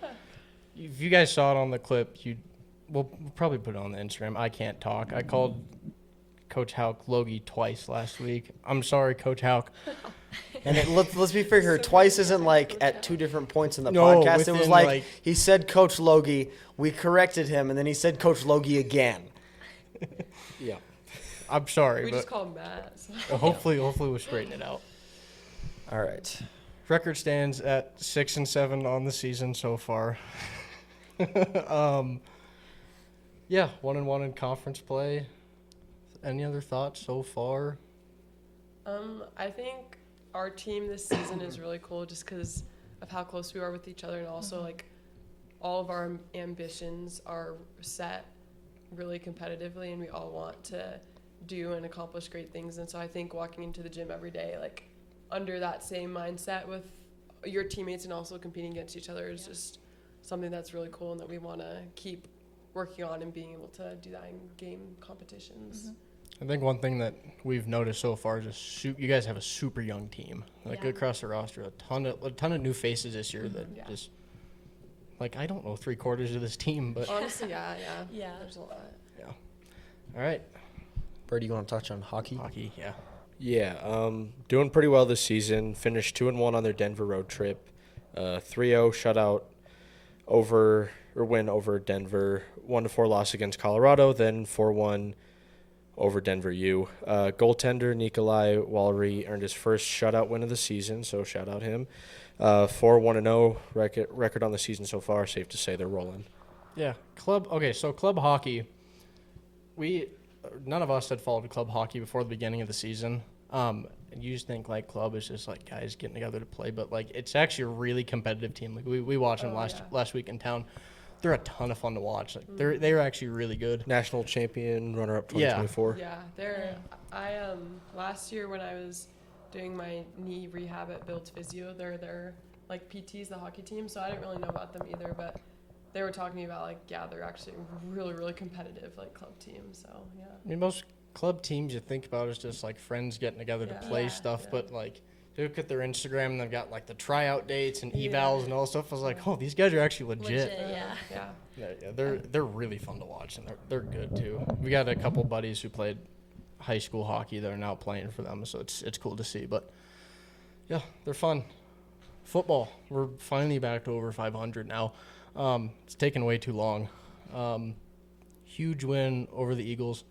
if you guys saw it on the clip, we'll probably put it on the Instagram. I can't talk. I called Coach Hauk Logie twice last week. I'm sorry, Coach Hauk. And let's be fair here. Twice isn't like at 2 different points in the No, podcast. It was within, like he said Coach Logie, we corrected him, and then he said Coach Logie again. Yeah. I'm sorry, We but just call him Matt. So. hopefully we'll straighten it out. All right. Record stands at 6-7 on the season so far. 1-1 in conference play. Any other thoughts so far? I think our team this season is really cool just because of how close we are with each other, and also like all of our ambitions are set really competitively, and we all want to do and accomplish great things. And so I think walking into the gym every day, like under that same mindset with your teammates and also competing against each other is just something that's really cool, and that we want to keep working on and being able to do that in game competitions. I think one thing that we've noticed so far is just you guys have a super young team. Like across the roster, a ton of new faces this year that just like I don't know 3/4 of this team, but Honestly, yeah. There's a lot. Yeah. All right. Brady, you want to touch on hockey? Hockey, yeah. Yeah, doing pretty well this season. Finished 2-1 on their Denver road trip. 3-0 shutout win over Denver. 1-4 loss against Colorado. Then 4-1 over Denver U. Goaltender Nikolai Wallery earned his first shutout win of the season, so shout out him. 4-1-0 record on the season so far. Safe to say they're rolling. Yeah. Club hockey. None of us had followed club hockey before the beginning of the season. And you just think like club is just like guys getting together to play, but like it's actually a really competitive team. Like we watched them last week in town. They're a ton of fun to watch. Like they're actually really good. National champion, runner-up 2024. Yeah, I last year when I was doing my knee rehab at Build Physio, they're like PTs, the hockey team. So I didn't really know about them either, but they were talking to me about like they're actually really really competitive like club team. So yeah. I mean most club teams you think about is just like friends getting together to play stuff, but like you look at their Instagram and they've got like the tryout dates and evals and all that stuff. I was like, oh, these guys are actually legit. They're really fun to watch, and they're good too. We got a couple buddies who played high school hockey that are now playing for them, so it's cool to see. But yeah, they're fun. Football, we're finally back to over 500 now. It's taken way too long. Huge win over the Eagles.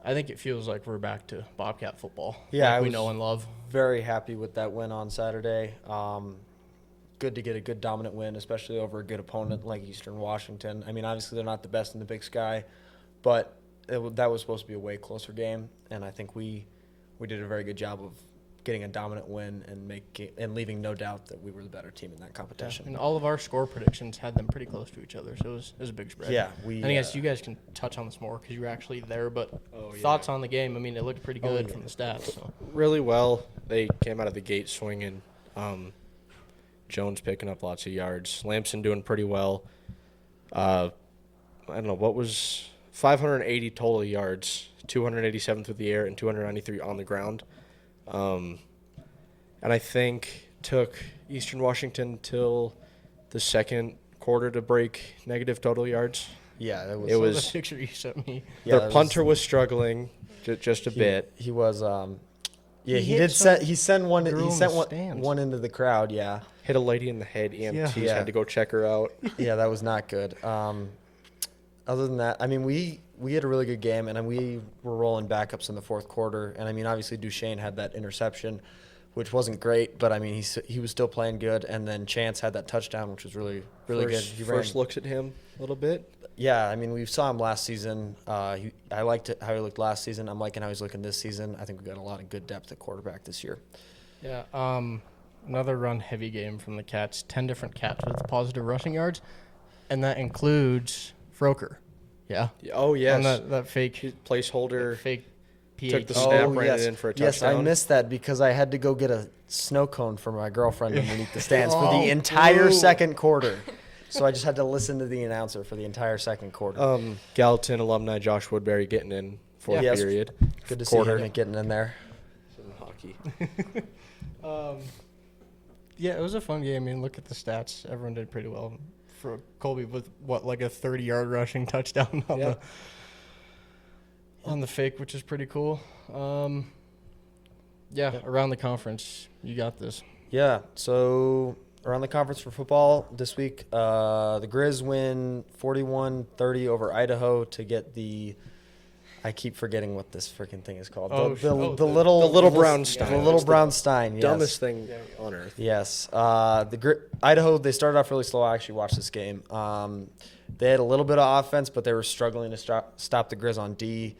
I think it feels like we're back to Bobcat football. Yeah, like we know and love. Very happy with that win on Saturday. Good to get a good dominant win, especially over a good opponent like Eastern Washington. I mean, obviously they're not the best in the Big Sky, but that was supposed to be a way closer game, and I think we did a very good job of getting a dominant win and leaving no doubt that we were the better team in that competition. Yeah, and all of our score predictions had them pretty close to each other, so it was a big spread. Yeah, I guess you guys can touch on this more because you were actually there, but thoughts on the game? I mean, it looked pretty good from the stats. So. Really well. They came out of the gate swinging. Jones picking up lots of yards. Lamson doing pretty well. I don't know, what was 580 total yards, 287 through the air and 293 on the ground. And I think took Eastern Washington till the second quarter to break negative total yards. Yeah, it was the picture you sent me. Yeah, their punter was struggling just a bit. He was he sent one into the crowd, yeah. Hit a lady in the head. EMTs had to go check her out. Yeah, that was not good. Other than that, I mean, we had a really good game, and we were rolling backups in the fourth quarter. And, I mean, obviously Duchesne had that interception, which wasn't great, but, I mean, he was still playing good. And then Chance had that touchdown, which was really, really good. First looks at him a little bit. Yeah, I mean, we saw him last season. I liked how he looked last season. I'm liking how he's looking this season. I think we've got a lot of good depth at quarterback this year. Yeah, another run-heavy game from the Cats. 10 different Cats with positive rushing yards, and that includes Froker. Yeah. Oh, yes. And that fake placeholder. Fake PAT. Took the snap, ran it in for a touchdown. Yes, I missed that because I had to go get a snow cone for my girlfriend underneath the stands for the entire second quarter. So I just had to listen to the announcer for the entire second quarter. Gallatin alumni Josh Woodbury getting in fourth period. Good to see him getting in there. Hockey. Yeah, it was a fun game. I mean, look at the stats. Everyone did pretty well. For Colby with like a 30-yard rushing touchdown on the fake, which is pretty cool. Around the conference, you got this. Yeah, so around the conference for football this week, the Grizz win 41-30 over Idaho to get the I keep forgetting what this freaking thing is called. The little brown stein. The little brown stein. Yes. Dumbest thing on earth. Yes. Idaho, they started off really slow. I actually watched this game. They had a little bit of offense, but they were struggling to stop the Grizz on D.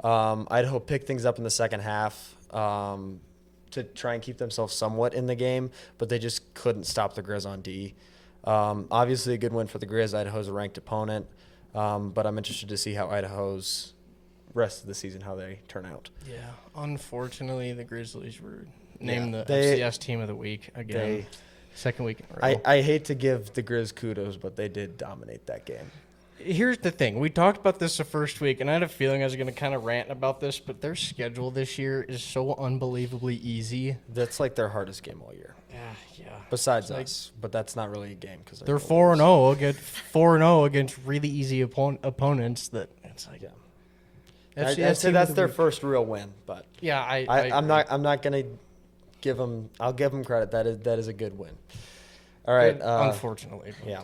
Idaho picked things up in the second half to try and keep themselves somewhat in the game, but they just couldn't stop the Grizz on D. Obviously, a good win for the Grizz. Idaho's a ranked opponent, but I'm interested to see how Idaho's rest of the season, how they turn out. Yeah, unfortunately, the Grizzlies were named the They- FCS Team of the Week again. Second week in a row. I hate to give the Grizz kudos, but they did dominate that game. Here's the thing. We talked about this the first week, and I had a feeling I was going to kind of rant about this, but their schedule this year is so unbelievably easy. That's like their hardest game all year, Yeah. besides It's like- us. But that's not really a game because They're 4-0 against really easy opponents. That it's like Yeah. FCS I'd say team that's of the their week. first real win, but Yeah, I'm not gonna give them. I'll give them credit. That is a good win. All right. Unfortunately. Yeah.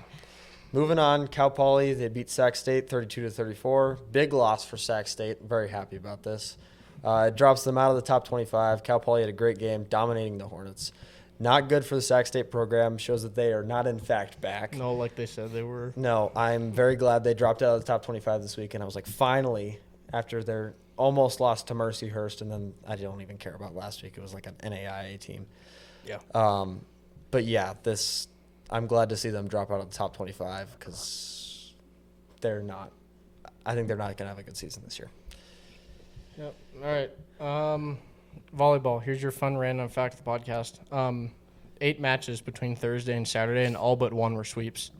Moving on, Cal Poly, they beat Sac State 32-34. Big loss for Sac State. Very happy about this. It drops them out of the top 25. Cal Poly had a great game, dominating the Hornets. Not good for the Sac State program. Shows that they are not, in fact, back. No, like they said they were. No, I'm very glad they dropped out of the top 25 this week. And I was like, finally, after their almost lost to Mercyhurst, and then I don't even care about last week. It was like an NAIA team. Yeah. But yeah, I'm glad to see them drop out of the top 25 because I think they're not going to have a good season this year. Yep. All right. Volleyball. Here's your fun random fact of the podcast. 8 matches between Thursday and Saturday, and all but one were sweeps.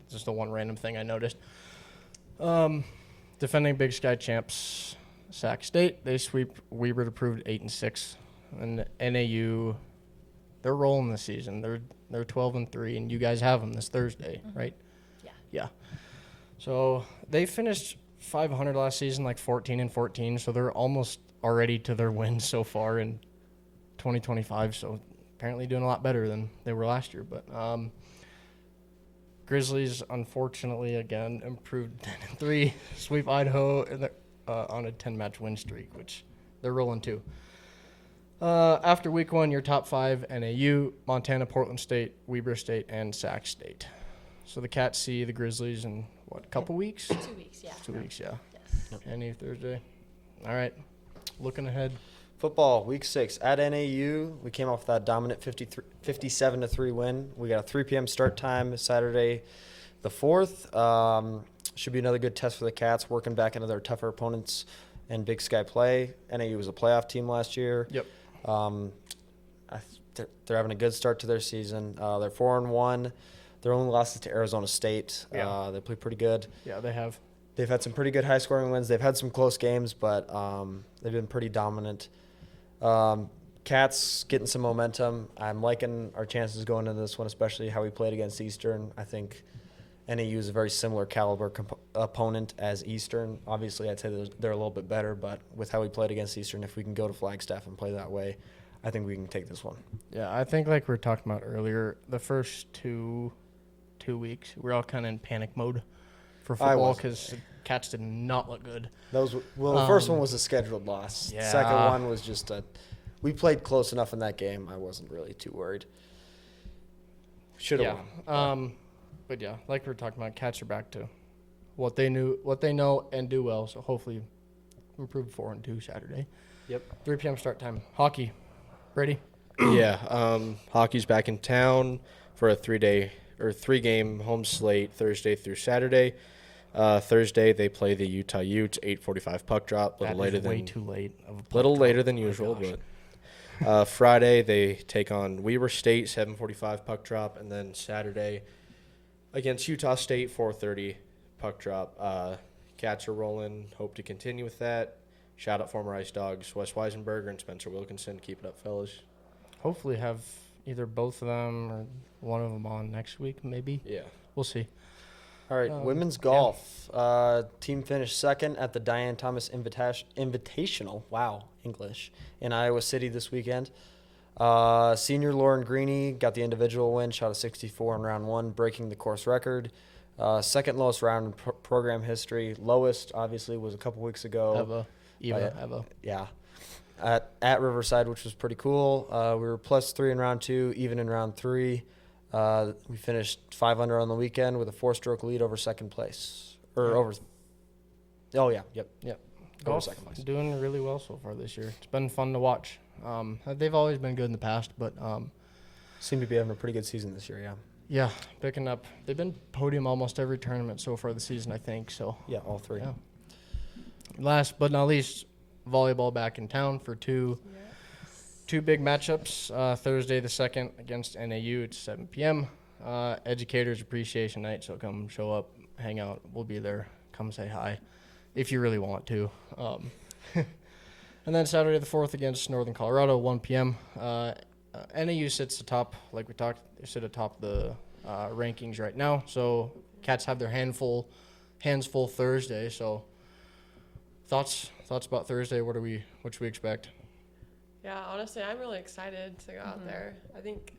Just the one random thing I noticed. Defending Big Sky champs, Sac State. They sweep Weber approved 8-6, and NAU. They're rolling this season. They're 12-3, and you guys have them this Thursday, right? Yeah. Yeah. So they finished 500 last season, like 14-14. So they're almost already to their wins so far in 2025. So apparently doing a lot better than they were last year. But Grizzlies, unfortunately, again improved 10-3, sweep Idaho on a 10-match win streak, which they're rolling too. After week 1, your top 5, NAU, Montana, Portland State, Weber State, and Sac State. So the Cats see the Grizzlies in, what, a couple weeks? 2 weeks, yeah. 2 weeks, yeah. Yes. NAU Thursday. All right. Looking ahead. Football, week 6 at NAU. We came off that dominant 57-3 win. We got a 3 p.m. start time Saturday the 4th. Should be another good test for the Cats, working back into their tougher opponents in Big Sky play. NAU was a playoff team last year. Yep. They're having a good start to their season. They're 4-1. Their only losses to Arizona State. Yeah. They play pretty good. Yeah, they have. They've had some pretty good high-scoring wins. They've had some close games, but they've been pretty dominant. Cats getting some momentum. I'm liking our chances going into this one, especially how we played against Eastern. I think NAU is a very similar caliber opponent as Eastern. Obviously, I'd say they're a little bit better, but with how we played against Eastern, if we can go to Flagstaff and play that way, I think we can take this one. Yeah, I think like we were talking about earlier, the first two weeks, we're all kind of in panic mode for football because the Cats did not look good. The first one was a scheduled loss. Yeah. The second one was just we played close enough in that game. I wasn't really too worried. Should have won. But yeah, like we were talking about, Cats are back to what they know and do well. So hopefully improve 4-2 Saturday. Yep. 3 p.m. start time. Hockey. Brady? Yeah, hockey's back in town for a 3-game home slate Thursday through Saturday. Thursday they play the Utah Utes, 8:45 puck drop. Way too late. Of a puck Little drop. later than Oh my usual, gosh. but Friday they take on Weber State, 7:45 puck drop, and then Saturday against Utah State, 4:30 puck drop. Cats are rolling. Hope to continue with that. Shout out former Ice Dogs, Wes Weisenberger and Spencer Wilkinson. Keep it up, fellas. Hopefully have either both of them or one of them on next week, maybe. Yeah. We'll see. All right, women's golf. Team finished second at the Diane Thomas Invitational. Wow, English. In Iowa City this weekend. Senior Lauren Greeny got the individual win, shot a 64 in round 1, breaking the course record. Second lowest round in program history. Lowest, obviously, was a couple weeks ago. Eva. Yeah. At Riverside, which was pretty cool. We were +3 in round 2, even in round 3. We finished 5 under on the weekend with a 4-stroke lead over second place. Over Golf second place. doing really well so far this year. It's been fun to watch. They've always been good in the past, but Seem to be having a pretty good season this year, yeah. yeah, picking up. They've been podium almost every tournament so far this season, I think. So Yeah, all 3. yeah. Last but not least, volleyball back in town for two big matchups. Thursday the 2nd against NAU at 7 p.m. Educators Appreciation Night, so come show up, hang out. We'll be there. Come say hi if you really want to. And then Saturday the 4th against Northern Colorado, 1 p.m. NAU sits atop, like we talked, they sit atop the rankings right now. So Cats have their hands full Thursday. So thoughts about Thursday? What should we expect? Yeah, honestly, I'm really excited to go out there. I think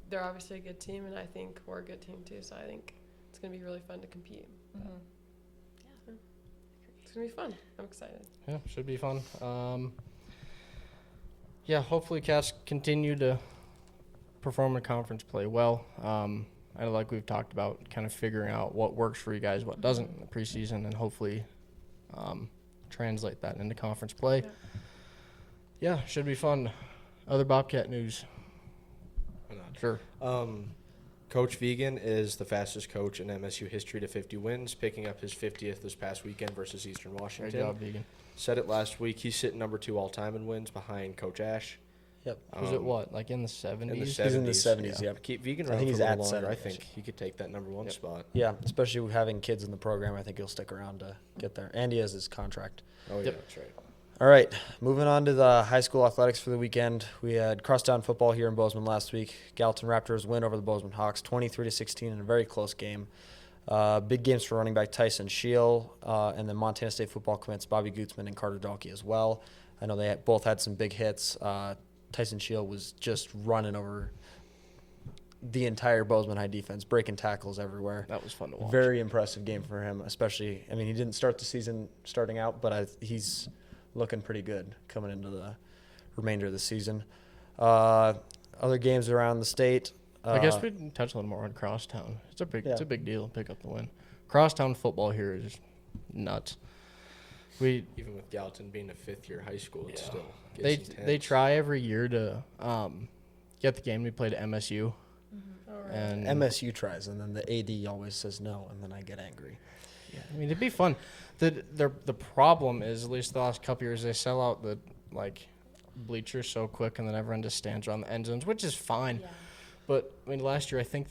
they're obviously a good team, and I think we're a good team too. So I think it's going to be really fun to compete. It's going to be fun. I'm excited. Yeah, should be fun. Hopefully Cats continue to perform in conference play well. I like we've talked about, kind of figuring out what works for you guys, what doesn't in the preseason, and hopefully translate that into conference play. Yeah, should be fun. Other Bobcat news? Sure. Coach Vegan is the fastest coach in MSU history to 50 wins, picking up his 50th this past weekend versus Eastern Washington. Great job, Vegan. Said it last week. He's sitting number 2 all-time in wins behind Coach Ash. Yep. Was it what, like in the 70s? In the 70s. He's in the 70s, yeah. Keep Vegan I around think for he's a at little longer. 70. I think he could take that number 1 spot. Yeah, especially with having kids in the program, I think he'll stick around to get there. And he has his contract. Oh, yeah, that's right. All right, moving on to the high school athletics for the weekend. We had crosstown football here in Bozeman last week. Gallatin Raptors win over the Bozeman Hawks, 23-16 in a very close game. Big games for running back Tyson Scheel, and then Montana State football commits Bobby Gutzman and Carter Dalkey as well. I know they both had some big hits. Tyson Scheel was just running over the entire Bozeman High defense, breaking tackles everywhere. That was fun to watch. Very impressive game for him, especially. I mean, he didn't start the season starting out, but he's looking pretty good coming into the remainder of the season. Other games around the state. I guess we can touch a little more on Crosstown. It's a big deal to pick up the win. Crosstown football here is nuts. Even with Gallatin being a 5th-year high school, it's still gets intense. They try every year to get the game. We played at MSU. And MSU tries, and then the AD always says no, and then I get angry. Yeah, I mean, it'd be fun. The problem is, at least the last couple years, they sell out the bleachers so quick, and then everyone just stands around the end zones, which is fine. Yeah. But I mean, last year I think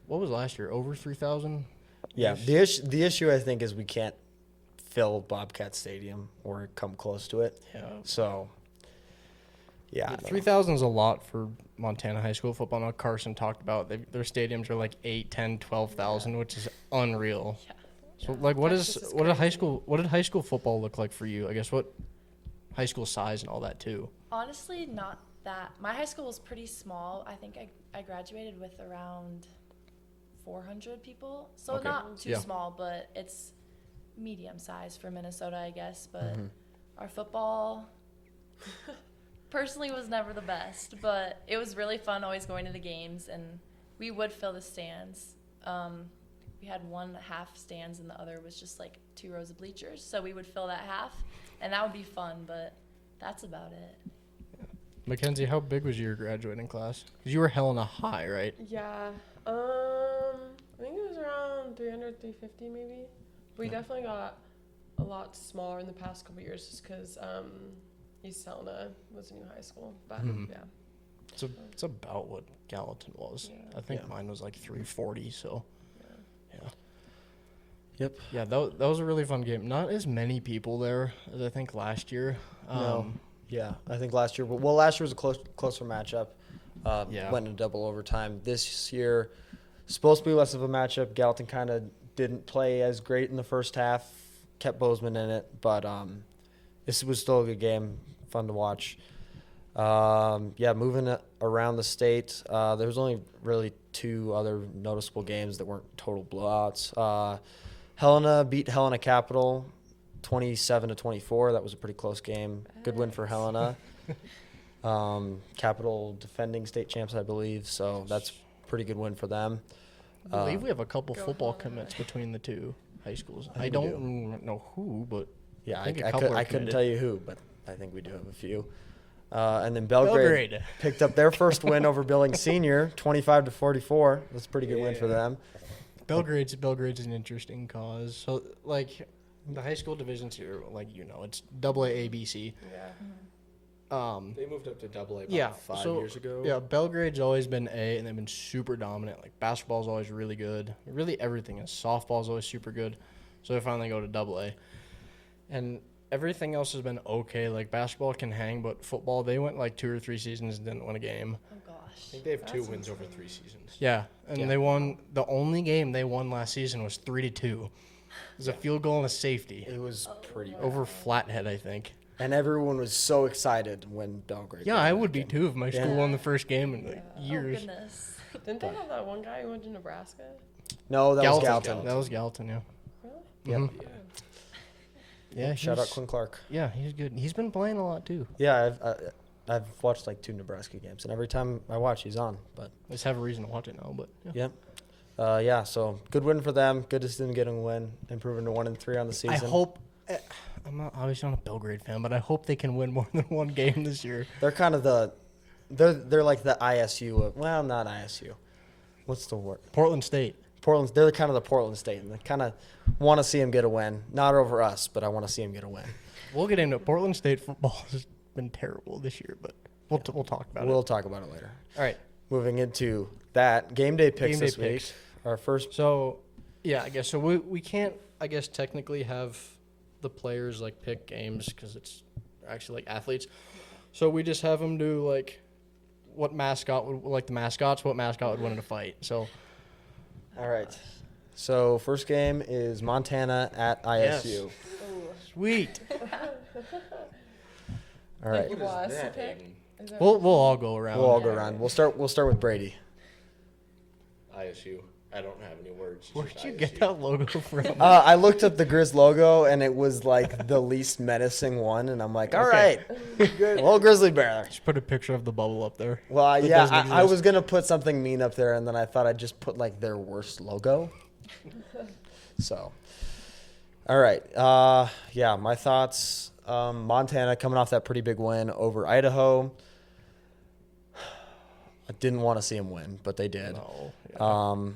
what was last year? Over 3,000. Yeah, the issue I think is we can't fill Bobcat Stadium or come close to it. Yeah. So. Yeah, 3,000 is a lot for Montana high school football. I know Carson talked about their stadiums are like 8, 10, 12,000, which is unreal. Yeah. So what did high school football look like for you? I guess what high school size and all that too. Honestly, not that. My high school was pretty small. I think I graduated with around 400 people. So not too small, but it's medium size for Minnesota, I guess. But our football personally was never the best, but it was really fun always going to the games, and we would fill the stands. We had one half stands and the other was just like 2 rows of bleachers, so we would fill that half, and that would be fun, but that's about it. Makenzie, how big was your graduating class? Because you were Helena High, right? Yeah. I think it was around 300, 350 maybe. We definitely got a lot smaller in the past couple years just because East Helena was a new high school. But, yeah. It's about what Gallatin was. Yeah. I think mine was like 340, so. Yeah. Yep. Yeah, that was a really fun game. Not as many people there as I think last year. No. Yeah, I think last year. Well, last year was a closer matchup. Went into double overtime. This year, supposed to be less of a matchup. Gallatin kind of didn't play as great in the first half. Kept Bozeman in it, but this was still a good game. Fun to watch. Moving around the state, there was only really 2 other noticeable games that weren't total blowouts. Helena beat Helena Capital 27-24. That was a pretty close game. Good win for Helena. Capital defending state champs, I believe, so that's a pretty good win for them. I believe we have a couple football commits between the 2 high schools. I don't know who, but Yeah, I think a couple are I couldn't committed. tell you who, but I think we do have a few. And then Belgrade picked up their first win over Billings Senior, 25-44. That's a pretty good win for them. Belgrade's an interesting cause. So like the high school divisions here, like it's AA ABC. Yeah. They moved up to AA about 5 years ago. Yeah, Belgrade's always been A, and they've been super dominant. Like basketball's always really good. Really everything is. Softball's always super good. So they finally go to AA, and everything else has been okay. Like basketball can hang, but football, they went like 2 or 3 seasons and didn't win a game. Oh I gosh. think they have 2 wins over 3 seasons. Yeah, and they won. The only game they won last season was 3-2. It was a field goal and a safety It was pretty bad. over Flathead, I think. And everyone was so excited when Belgrade. Yeah, won I that would be game. too if my school Yeah. won the first game in like Oh years. goodness. Didn't they have that one guy who went to Nebraska? No, that was Galton. That was Gallatin, yeah. Really? Yep. Mhm. Yeah, Shout out he's- Quinn Clark. Yeah, he's good. He's been playing a lot too. Yeah, I've watched like 2 Nebraska games, and every time I watch, he's on. But I just have a reason to watch it now, but yeah. yep. So good win for them. Good to see them getting a win, improving to 1-3 on the season. I hope. I'm not obviously not a Belgrade fan, but I hope they can win more than 1 game this year. They're kind of they're like the ISU of, well, not ISU. What's the word? Portland State. They're kind of the Portland State, and they kind of want to see them get a win. Not over us, but I want to see them get a win. We'll get into it. Portland State football has been terrible this year, but we'll talk about We'll it. talk about it later. All right. Moving into that game day picks Game day this week. picks. Our first. So, yeah, I guess so. We can't, I guess, technically have the players like pick games because it's actually like athletes. So we just have them do like what mascot would what mascot would win in a fight. So All right. So first game is Montana at ISU. sweet. All right. You want us to pick? Is that- We'll all go around. We'll all go around. We'll start with Brady. ISU. I don't have any words. It's Where'd just you ISU. get that logo from? I looked up the Grizz logo, and it was like the least menacing one, and I'm like, all right, good. Well, Grizzly Bear. Just put a picture of the bubble up there. Well, That yeah, doesn't I was exist. gonna put something mean up there, and then I thought I'd just put like their worst logo. So, all right, my thoughts. Montana coming off that pretty big win over Idaho. I didn't want to see them win, but they did. No. Yeah.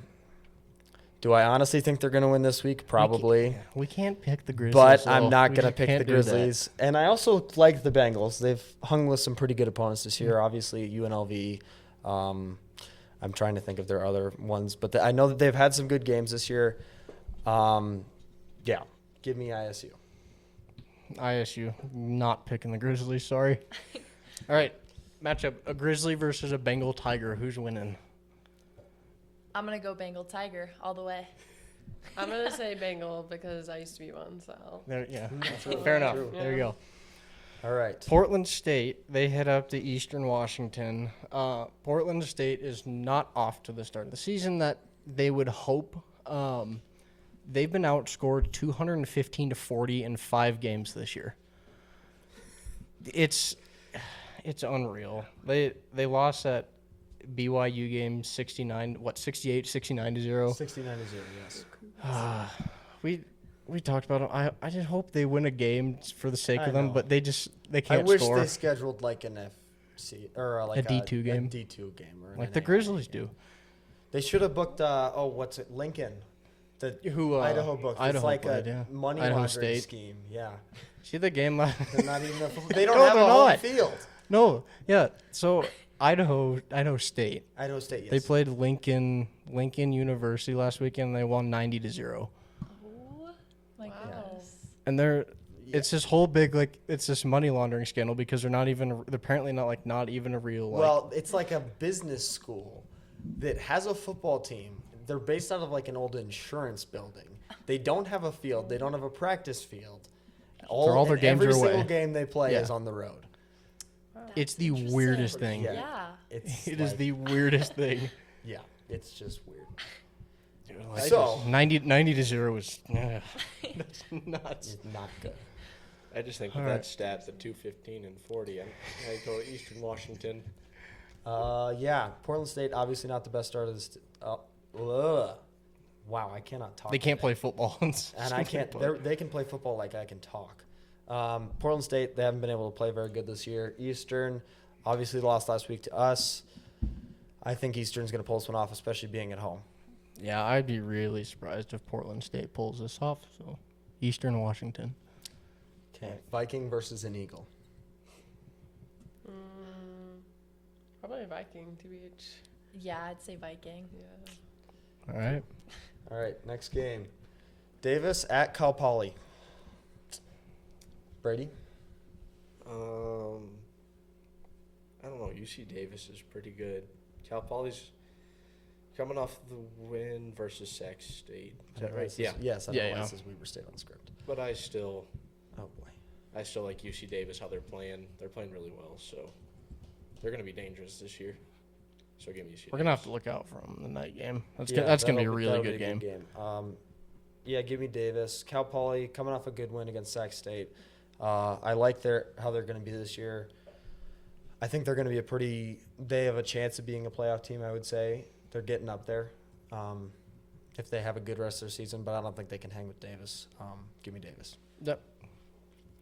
Do I honestly think they're gonna win this week? Probably. We can't pick the Grizzlies. But so I'm not we going to just pick the can't do that. Grizzlies. And I also like the Bengals. They've hung with some pretty good opponents this year. Obviously, UNLV. I'm trying to think of their other ones. But I know that they've had some good games this year. Give me ISU. ISU. Not picking the Grizzlies, sorry. All right. Matchup, a Grizzly versus a Bengal Tiger. Who's winning? I'm gonna go Bengal Tiger all the way. I'm gonna say Bengal because I used to be one. So There, yeah. Fair enough. True. There you go. All right. Portland State, they head up to Eastern Washington. Portland State is not off to the start of the season that they would hope. They've been outscored 215-40 in 5 games this year. It's unreal. They lost that BYU game 68-69-0. 69-0, yes. We talked about them. I just hope they win a game for the sake I of them, know. but they I can't wish score they scheduled like an FC or like A D2 game? A D2 game. Or an like the NA Grizzlies game. do. They should have booked, Lincoln. The Who Idaho booked. Idaho it's like played, a yeah. money Idaho laundering State. scheme. Yeah. See the game last They're not even they don't No, have a they're home not. field. No, yeah. So Idaho State. Idaho State, yes. They played Lincoln University last weekend. And they won 90-0. Oh my Wow. goodness. And it's this whole big it's this money laundering scandal because they're apparently not even a real Well, it's like a business school that has a football team. They're based out of like an old insurance building. They don't have a field. They don't have a practice field. all their and games every are away. single game they play Yeah. is on the road. It's the interesting. weirdest thing. Yeah. It is the weirdest thing. Yeah, it's just weird. Dude, like, So- 90 to 0 was that's nuts. It's not good. I just think with All that right. stat, the 215 and 40, I go Eastern Washington. Yeah, Portland State obviously not the best start of this. Wow, I cannot talk. They can't today. play football. And I can't. They can play football like I can talk. Portland State, they haven't been able to play very good this year. Eastern, obviously lost last week to us. I think Eastern's going to pull this one off, especially being at home. Yeah, I'd be really surprised if Portland State pulls this off. So, Eastern Washington. Okay, Viking versus an Eagle. Probably Viking, TBH. Yeah, I'd say Viking. Yeah. All right. All right, next game. Davis at Cal Poly. Brady? I don't know. UC Davis is pretty good. Cal Poly's coming off the win versus Sac State. Is that right? Yeah. Yes, I Yeah, know yeah. it says Weber State on the script. But I still Oh, boy. like UC Davis, how they're playing. They're playing really well, so they're going to be dangerous this year. So give me UC We're going to have Davis. to look out for them the night game. That's Yeah, that's going to be a that'll really that'll good be game. Yeah, give me Davis. Cal Poly coming off a good win against Sac State. I like how they're going to be this year. I think they're going to be they have a chance of being a playoff team, I would say. They're getting up there if they have a good rest of their season, but I don't think they can hang with Davis. Give me Davis. Yep.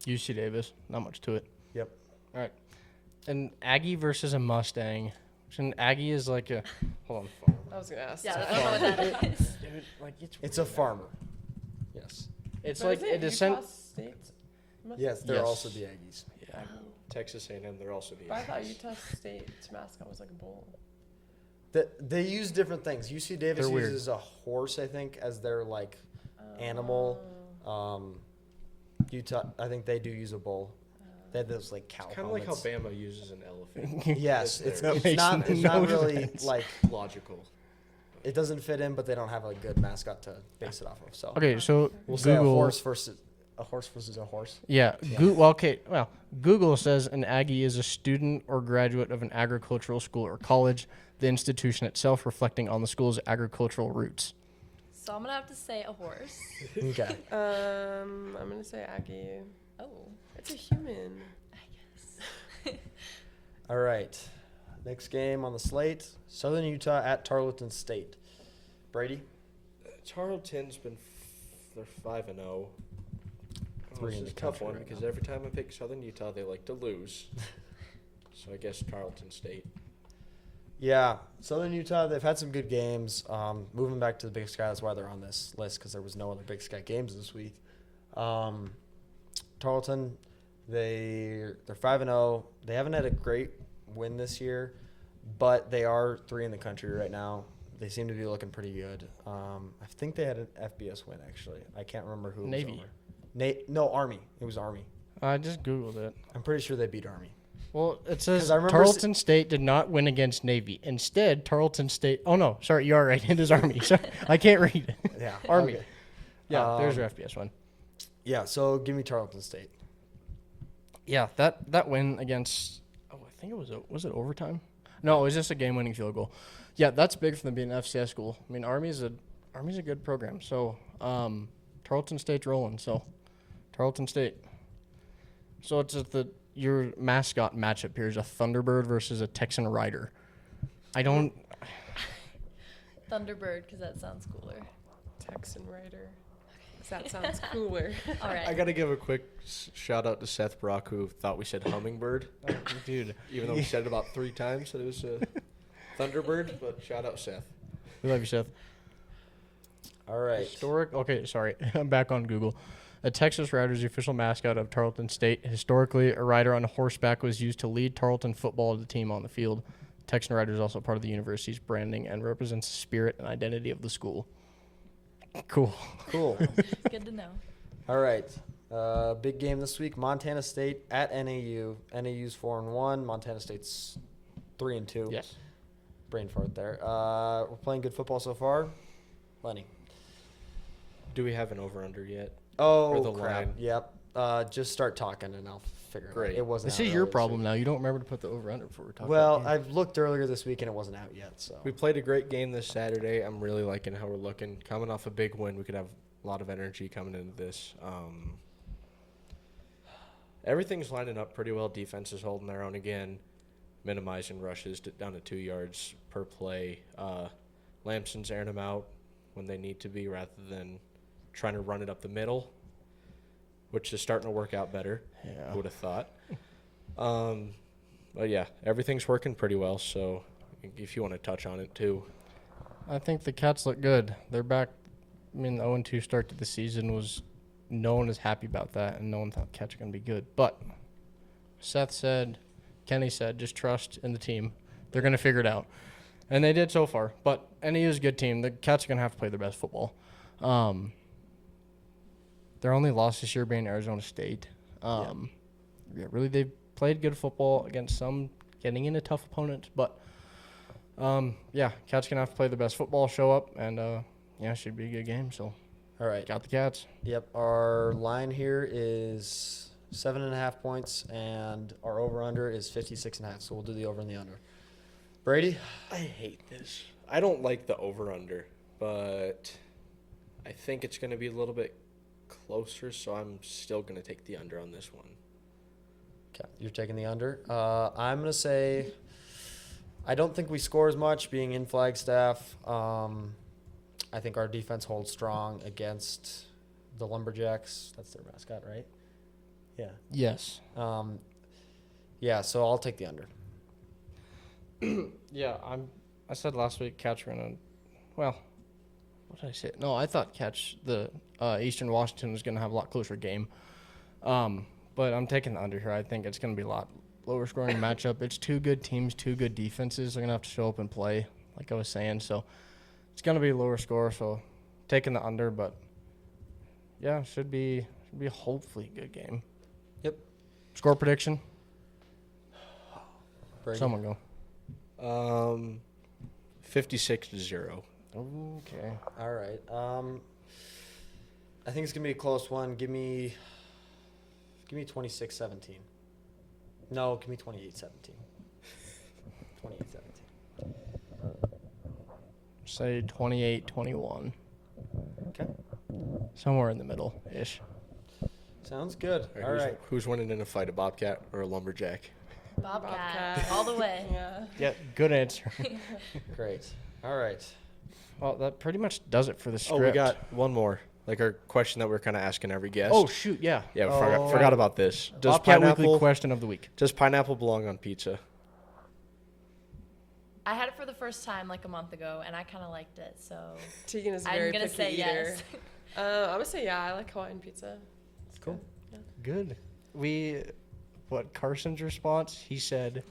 UC Davis. Not much to it. Yep. All right. An Aggie versus a Mustang. An Aggie is like a hold on. I was gonna ask. Yeah, that. I don't know what that is. Dude, like It's a farmer. Yes. It's But like isn't a it descent. Utah State? Yes, they're Yes. also the Aggies. Yeah. Texas A&M, they're also the But I thought Aggies. Utah State's mascot was like a bull. They use different things. UC Davis They're weird. uses a horse, I think, as their animal. Utah, I think they do use a bull. They have those like cow It's kind of like how helmets. Bama uses an elephant. Yes, It's it's, there. That it's makes not it's no not really sense. like Logical. it doesn't fit in, but they don't have a good mascot to base it off of. So Okay, so we'll say Google. a horse versus a horse. Yeah. Google says an Aggie is a student or graduate of an agricultural school or college, the institution itself reflecting on the school's agricultural roots. So I'm gonna have to say a horse. Okay. I'm gonna say Aggie. Oh, It's a human. I guess. All right. Next game on the slate: Southern Utah at Tarleton State. Brady. Tarleton's been they're 5-0. Three This in is the a tough country one right because now. every time I pick Southern Utah, they like to lose. So I guess Tarleton State. Yeah, Southern Utah, they've had some good games. Moving back to the Big Sky, that's why they're on this list because there was no other Big Sky games this week. Tarleton, they're 5-0. They haven't had a great win this year, but they are 3 in the country right now. They seem to be looking pretty good. I think they had an FBS win actually. I can't remember who. Navy. It was over. No, Army. It was Army. I just Googled it. I'm pretty sure they beat Army. Well, it says 'Cause I remember Tarleton State did not win against Navy. Instead, Tarleton State. Oh no, sorry, you are right. It is Army. Sorry, I can't read it. Yeah, Army. okay. Yeah, there's your FBS one. Yeah, so give me Tarleton State. Yeah, that win against. Oh, I think it was it overtime? No, it was just a game-winning field goal. Yeah, that's big for them being an FCS school. I mean, Army's a good program. So, Tarleton State's rolling. So, Tarleton State. So it's just your mascot matchup here is a Thunderbird versus a Texan Rider. I don't. Thunderbird, because that sounds cooler. Texan Rider. 'Cause that sounds cooler. All right. I got to give a quick shout out to Seth Brock, who thought we said hummingbird, Dude, even though we said it about 3 times that it was a Thunderbird. But shout out Seth. we love you, Seth. All right. Historic. Okay, sorry. I'm back on Google. A Texas Rider is the official mascot of Tarleton State. Historically, a rider on a horseback was used to lead Tarleton football as the team on the field. Texan Rider is also part of the university's branding and represents the spirit and identity of the school. Cool. Cool. Good to know. All right. Big game this week. Montana State at NAU. NAU's 4-1. Montana State's 3-2. Yes. Brain fart there. We're playing good football so far. Lenny. Do we have an over/under yet? Oh, the crap. line. Yep. just start talking and I'll figure it Great. out. It wasn't. This out is your earlier this problem week. now. You don't remember to put the over under before we're talking. Well, about the game. I've looked earlier this week and it wasn't out yet. So We played a great game this Saturday. I'm really liking how we're looking. Coming off a big win, we could have a lot of energy coming into this. Everything's lining up pretty well. Defense is holding their own again, minimizing rushes down to 2 yards per play. Lampson's airing them out when they need to be rather than trying to run it up the middle, which is starting to work out better. Yeah. Who would have thought? But, yeah, everything's working pretty well, so if you want to touch on it too. I think the Cats look good. They're back. I mean, the 0-2 start to the season was no one is happy about that, and no one thought Cats were going to be good. But Seth said, Kenny said, just trust in the team. They're going to figure it out. And they did so far. But NAU is a good team. The Cats are going to have to play their best football. Their only loss this year being Arizona State. Yeah, really, they've played good football against some getting into tough opponents. But, yeah, Cats going to have to play their best football, show up, and, yeah, it should be a good game. So, all right. got the Cats. Yep. Our line here is 7.5 points, and our over/under is 56.5. So we'll do the over and the under. Brady. I hate this. I don't like the over-under, but I think it's going to be a little bit closer, so I'm still going to take the under on this one. Okay, you're taking the under. I'm going to say I don't think we score as much being in Flagstaff. I think our defense holds strong against the Lumberjacks. That's their mascot, right? Yeah. Yes. Yeah, so I'll take the under. Yeah, I said last week Cats were gonna. Well, what did I say? No, I thought the Eastern Washington was gonna have a lot closer game. But I'm taking the under here. I think it's gonna be a lot lower scoring matchup. It's two good teams, two good defenses. They're gonna have to show up and play, like I was saying. So it's gonna be a lower score. So taking the under, but yeah, should be hopefully a good game. Yep. Score prediction. Brady. Someone go. 56-0. Okay. All right. I think it's gonna be a close one. Give me 26-17. No, give me 28-17. 28-17. Say 28-21. Okay. Somewhere in the middle-ish. Sounds good. All who's, right. Who's winning in a fight, a Bobcat or a Lumberjack? Bobcat, all the way. Yeah. Yeah, good answer. Great. All right. Well, that pretty much does it for the Oh, script. we got one more. Like our question that we're kind of asking every guest. Oh, shoot, yeah. Yeah, we Oh. forgot about this. Does Bobcat Weekly pineapple, question of the week. does pineapple belong on pizza? I had it for the first time like a month ago, and I kind of liked it, so Tegan is a I'm very gonna picky say eater. yes. I'm gonna say yeah. I like Hawaiian pizza. It's Cool. Good. Carson's response? He said,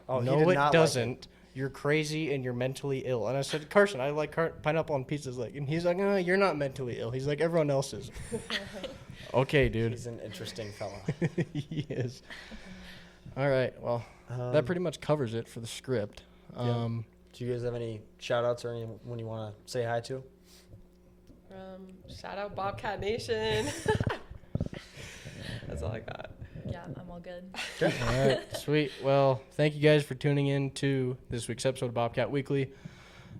Oh, he no, did it not like doesn't. You're crazy and you're mentally ill. And I said, Carson, I like pineapple on pizza's like. And he's like, no, you're not mentally ill. He's like, everyone else is. Okay, dude. He's an interesting fella. He is. All right. Well, that pretty much covers it for the script. Do you guys have any shout-outs or anyone you want to say hi to? Shout out Bobcat Nation. That's all I got. Yeah, I'm all good. All right, sweet. Well, thank you guys for tuning in to this week's episode of Bobcat Weekly.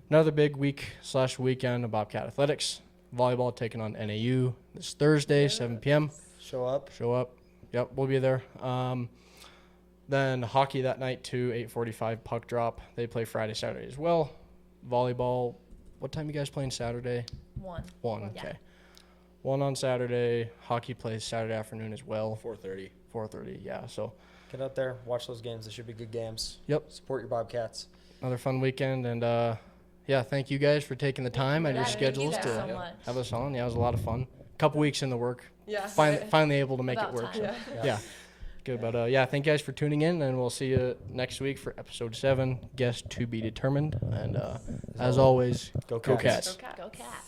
Another big week/weekend of Bobcat Athletics. Volleyball taking on NAU this Thursday, 7 p.m. Show up. Show up. Yep, we'll be there. Then hockey that night too, 8:45 puck drop. They play Friday, Saturday as well. Volleyball. What time you guys playing Saturday? 1. 1. Yeah. Okay. 1 on Saturday. Hockey plays Saturday afternoon as well. 4:30. 4:30. Yeah. So Get out there, watch those games. They should be good games. Yep. Support your Bobcats. another fun weekend, and yeah, thank you guys for taking the time out of your Thank you schedules guys to so much. have us on. Yeah, it was a lot of fun. Couple weeks in the work. Yeah. Finally able to make About it work. time. So. Yeah. Yeah. Good, but yeah, thank you guys for tuning in, and we'll see you next week for episode 7, guest to be determined. And as always, Go go Cats. Cats. Go Cats. Go Cats.